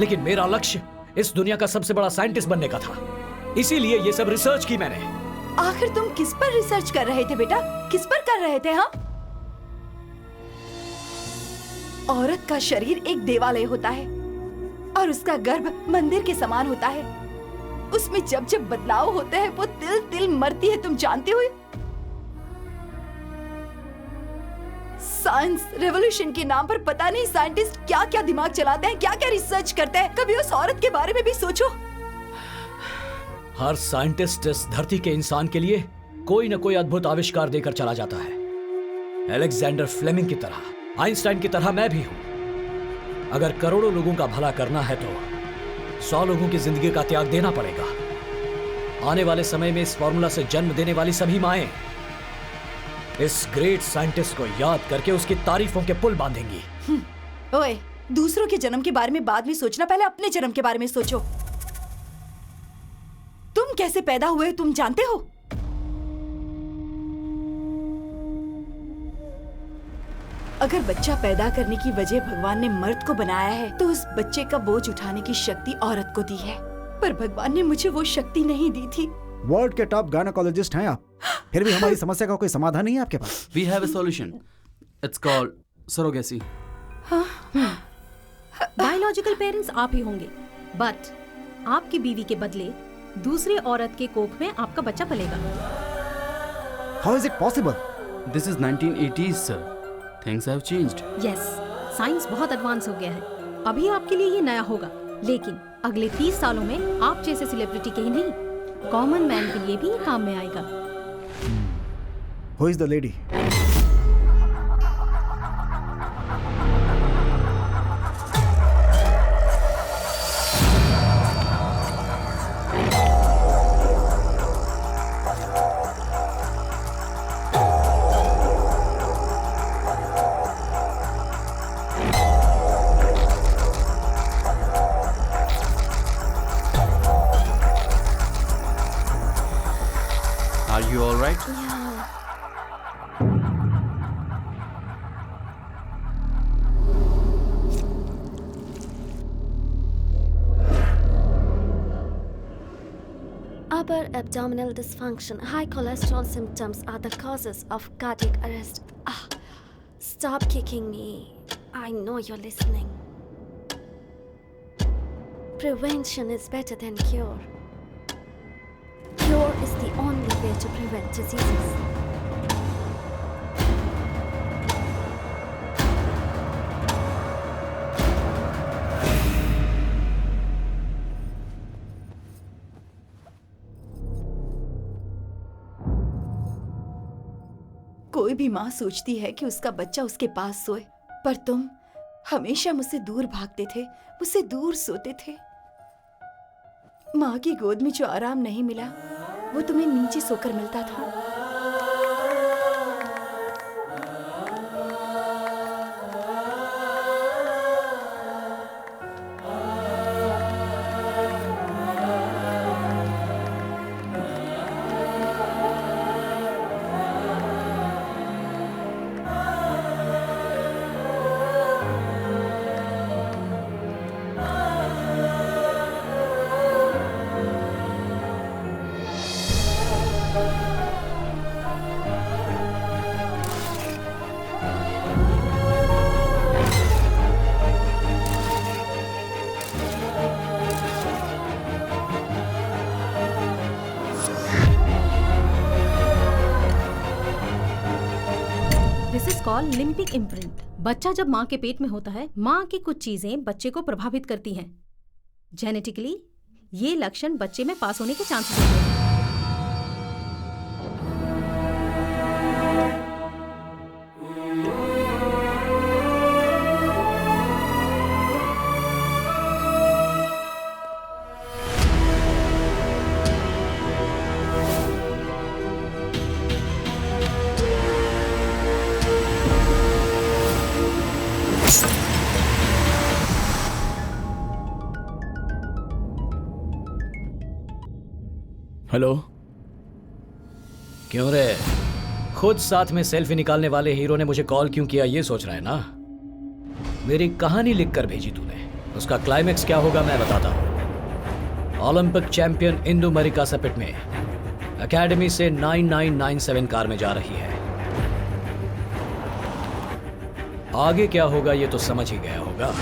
लेकिन मेरा लक्ष्य इस दुनिया का सबसे बड़ा साइंटिस्ट बनने का था। इसीलिए ये सब रिसर्च की मैंने। आखिर तुम किस पर रिसर्च कर रहे थे बेटा? किस पर कर रहे थे? हाँ, औरत का शरीर एक देवालय होता है और उसका गर्भ मंदिर के समान होता है। उसमें जब जब बदलाव होते हैं वो तिल तिल मरती है, तुम जानते हो। साइंस रेवोल्यूशन के नाम पर पता नहीं साइंटिस्ट क्या क्या दिमाग चलाते हैं, क्या क्या रिसर्च करते हैं। कभी उस औरत के बारे में भी सोचो। हर साइंटिस्ट इस धरती के इंसान के लिए कोई न कोई अद्भुत आविष्कार देकर चला जाता है। अलेक्जेंडर फ्लेमिंग की तरह, आइंस्टाइन की तरह मैं भी हूं। अगर करोड़ों लोगों का भला करना है तो 100 लोगों की जिंदगी का त्याग देना पड़ेगा। आने वाले समय में इस फॉर्मूला से जन्म देने वाली सभी माएं इस ग्रेट साइंटिस्ट को याद करके उसकी तारीफों के पुल बांधेंगी। ओए, दूसरों के जन्म के बारे में बाद में सोचना, पहले अपने जन्म के बारे में सोचो। तुम कैसे पैदा हुए तुम जानते हो? अगर बच्चा पैदा करने की वजह भगवान ने मर्द को बनाया है तो उस बच्चे का बोझ उठाने की शक्ति औरत को दी है। पर भगवान ने मुझे वो शक्ति नहीं दी थी। वर्ल्ड के टॉप गायनेकोलॉजिस्ट हैं आप, फिर भी हमारी समस्या का कोई समाधान नहीं है आपके पास। We have a solution. It's called surrogacy. Biological parents आप ही होंगे, बट आपकी बीवी के बदले दूसरी औरत के कोख में आपका बच्चा पलेगा। How is it possible? This is 1980s, sir. Things have changed. Yes, science बहुत एडवांस हो गया है। अभी आपके लिए ये नया होगा, लेकिन अगले 30 सालों में आप जैसे सेलिब्रिटी के ही नहीं, कॉमन मैन के लिए भी ये काम में आएगा। Who is the lady? Are you all right? Upper abdominal dysfunction, high cholesterol symptoms are the causes of cardiac arrest. Ah, stop kicking me. I know you're listening. Prevention is better than cure. Cure is the only way to prevent diseases. कोई भी माँ सोचती है कि उसका बच्चा उसके पास सोए, पर तुम हमेशा मुझसे दूर भागते थे, मुझसे दूर सोते थे। माँ की गोद में जो आराम नहीं मिला वो तुम्हें नीचे सोकर मिलता था। Is called limbic imprint. बच्चा जब माँ के पेट में होता है, माँ की कुछ चीजें बच्चे को प्रभावित करती हैं। जेनेटिकली ये लक्षण बच्चे में पास होने के चांसेस होते हैं। हेलो। क्यों रे, खुद साथ में सेल्फी निकालने वाले हीरो ने मुझे कॉल क्यों किया ये सोच रहा है ना? मेरी कहानी लिख कर भेजी तूने, उसका क्लाइमेक्स क्या होगा मैं बताता हूं। ओलंपिक चैंपियन इंदु मरिका सपिट में एकेडमी से 9997 कार में जा रही है। आगे क्या होगा ये तो समझ ही गया होगा।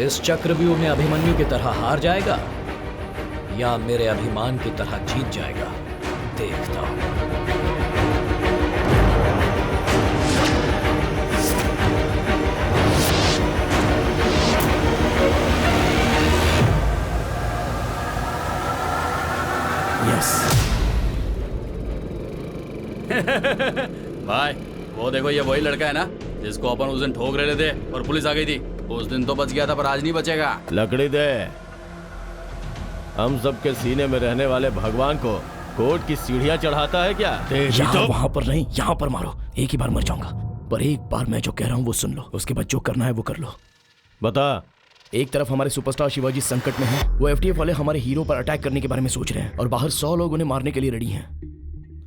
इस चक्रव्यूह में अभिमन्यु की तरह हार जाएगा या मेरे अभिमान की तरह जीत जाएगा, देखता हूं। यस। भाई वो देखो, ये वही लड़का है ना जिसको अपन उस दिन ठोक रहे थे और पुलिस आ गई थी। उस दिन तो बच गया था पर आज नहीं बचेगा। लकड़ी दे। हम सबके सीने में रहने वाले भगवान को कोर्ट की सीढ़ियां चढ़ाता है क्या? यहाँ वहां पर नहीं, यहाँ पर मारो। एक ही बार मर जाऊंगा, पर एक बार मैं जो कह रहा हूँ वो सुन लो। उसके बाद जो करना है वो कर लो। बता। एक तरफ हमारे सुपरस्टार शिवाजी संकट में हैं, वो एफटीएफ वाले हमारे हीरो पर अटैक करने के बारे में सोच रहे हैं और बाहर 100 लोग उन्हें मारने के लिए रेडी हैं।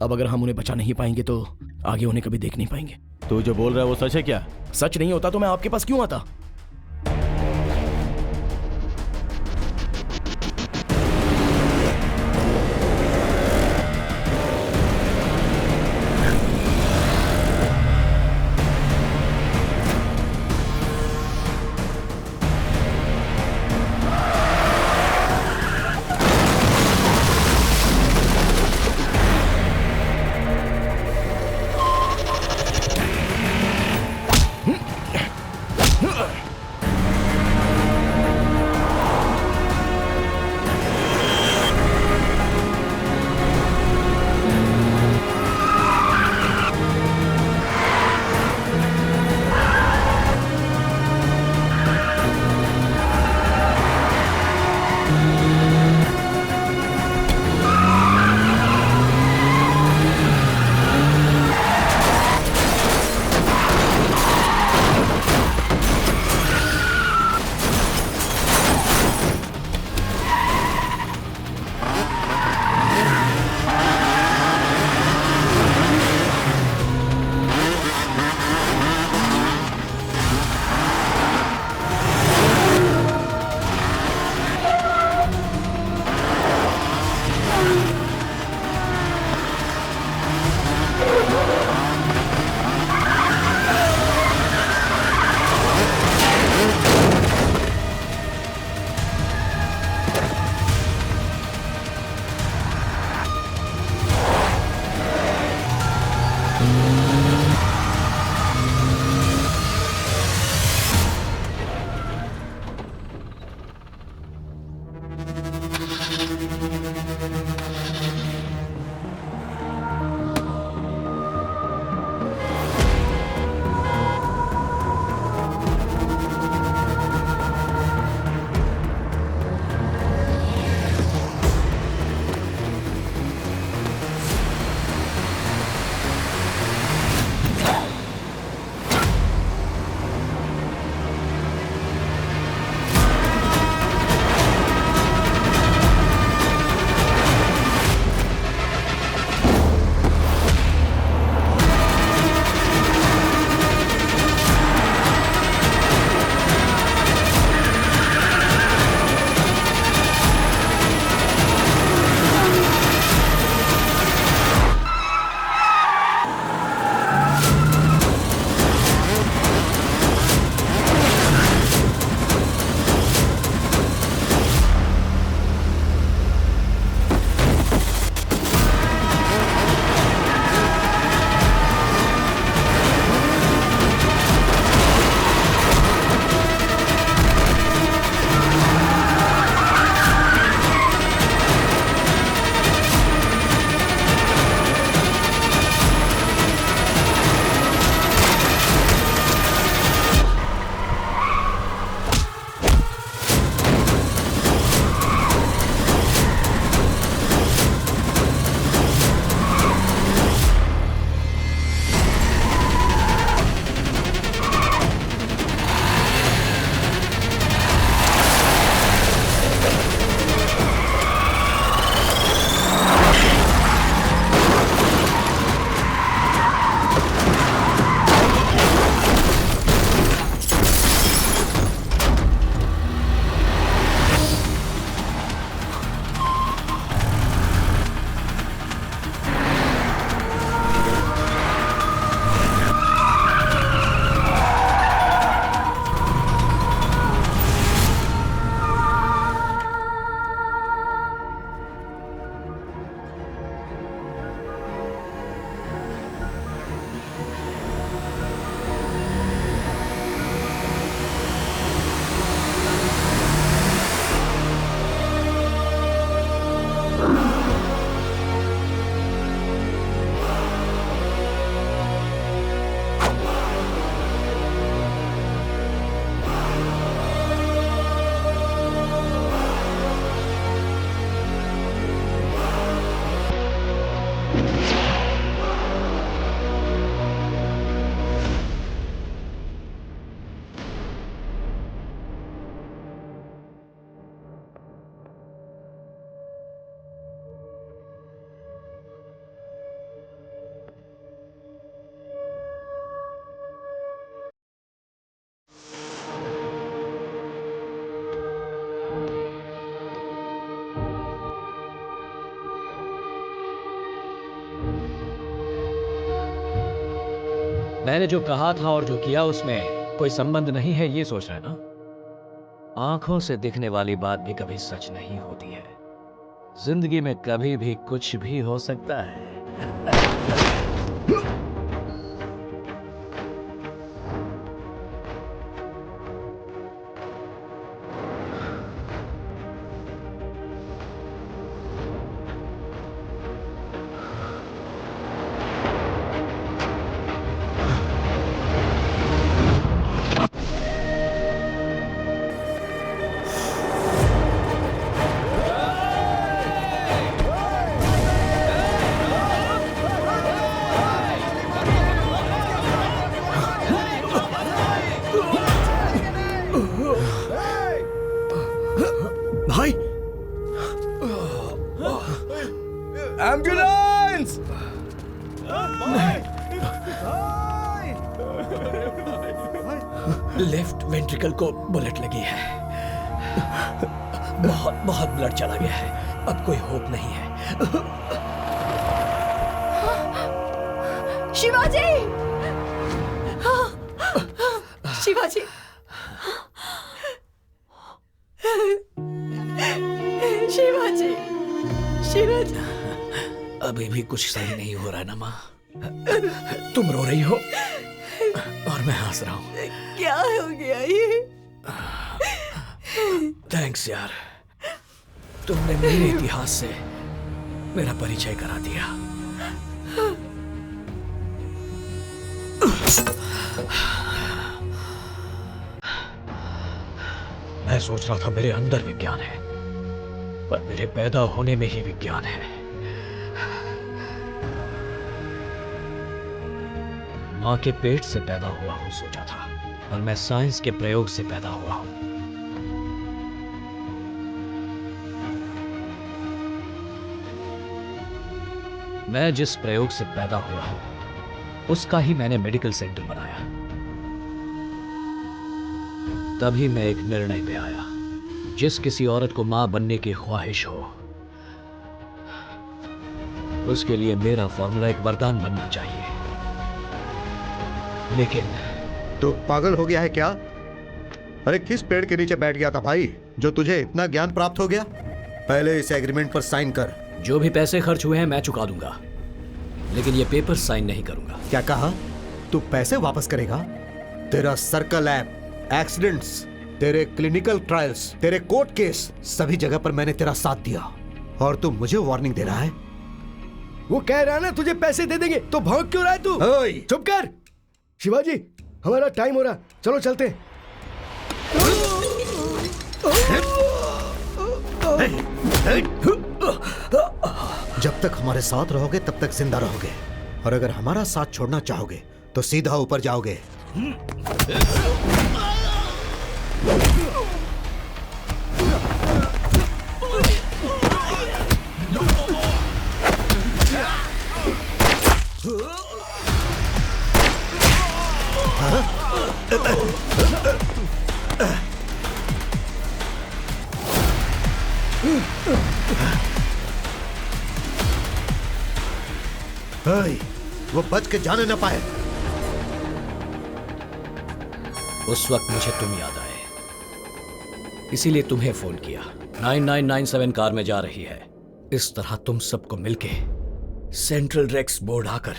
अब अगर हम उन्हें बचा नहीं पाएंगे तो आगे उन्हें कभी देख नहीं पाएंगे। तू जो बोल रहा है वो सच है क्या? सच नहीं होता तो मैं आपके पास क्यों आता? मैंने जो कहा था और जो किया उसमें कोई संबंध नहीं है, ये सोच रहे हैं ना? आंखों से दिखने वाली बात भी कभी सच नहीं होती है। जिंदगी में कभी भी कुछ भी हो सकता है। भाई, एम्बुलेंस! लेफ्ट वेंट्रिकल को बुलेट लगी है। बहुत बहुत ब्लड चला गया है। अब कोई होप नहीं है। शिवाजी! शिवाजी! शिवाजी! शिवाजी! अभी भी कुछ सही नहीं हो रहा है ना माँ? तुम रो रही हो और मैं हंस रहा हूँ। क्या हो गया ये? थैंक्स यार, तुमने मेरे इतिहास से मेरा परिचय करा दिया। मैं सोच रहा था मेरे अंदर विज्ञान है, पर मेरे पैदा होने में ही विज्ञान है। मां के पेट से पैदा हुआ हूं सोचा था, और मैं साइंस के प्रयोग से पैदा हुआ हूं। मैं जिस प्रयोग से पैदा हुआ हूं उसका ही मैंने मेडिकल सेंटर बनाया। तभी मैं एक निर्णय पे आया, जिस किसी औरत को मां बनने की ख्वाहिश हो उसके लिए मेरा फॉर्मूला एक वरदान बनना चाहिए। लेकिन तो पागल हो गया है क्या? अरे किस पेड़ के नीचे बैठ गया था भाई, जो तुझे इतना ज्ञान प्राप्त हो गया? पहले इस एग्रीमेंट पर साइन कर। जो भी पैसे खर्च हुए हैं मैं चुका दूंगा, लेकिन ये पेपर साइन नहीं करूंगा। क्या कहा? तू पैसे वापस करेगा? तेरा सर्कल लैब, एक्सीडेंट्स, तेरे क्लिनिकल ट्रायल्स, तेरे कोर्ट केस, सभी जगह पर मैंने तेरा साथ दिया, और तू मुझे वार्निंग दे रहा है? वो कह रहा है ना तुझे पैसे दे देंगे, तो भौंक क्यों रहा है तू? चुप कर। शिवाजी, हमारा टाइम हो रहा, चलो चलते हैं। जब तक हमारे साथ रहोगे तब तक जिंदा रहोगे, और अगर हमारा साथ छोड़ना चाहोगे तो सीधा ऊपर जाओगे। वो बच के जाने न पाए। उस वक्त मुझे तुम याद आए, इसीलिए तुम्हें फोन किया। 9997 कार में जा रही है। इस तरह तुम सबको मिलके सेंट्रल रेक्स बोर्ड आकर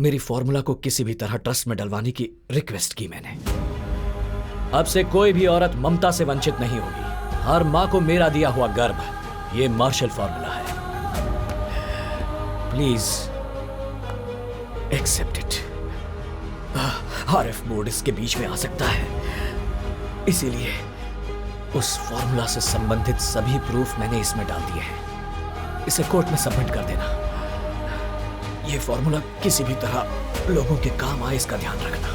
मेरी फॉर्मूला को किसी भी तरह ट्रस्ट में डलवाने की रिक्वेस्ट की मैंने। अब से कोई भी औरत ममता से वंचित नहीं होगी। हर मां को मेरा दिया हुआ गर्भ ये मार्शल फॉर्मूला है। Please accept it. RF board इसके बीच में आ सकता है, इसीलिए उस फॉर्मूला से संबंधित सभी प्रूफ मैंने इसमें डाल दिए हैं। इसे कोर्ट में सबमिट कर देना। यह फॉर्मूला किसी भी तरह लोगों के काम आए, इसका ध्यान रखना।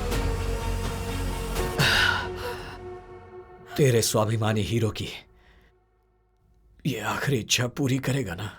तेरे स्वाभिमानी हीरो की ये आखिरी इच्छा पूरी करेगा ना?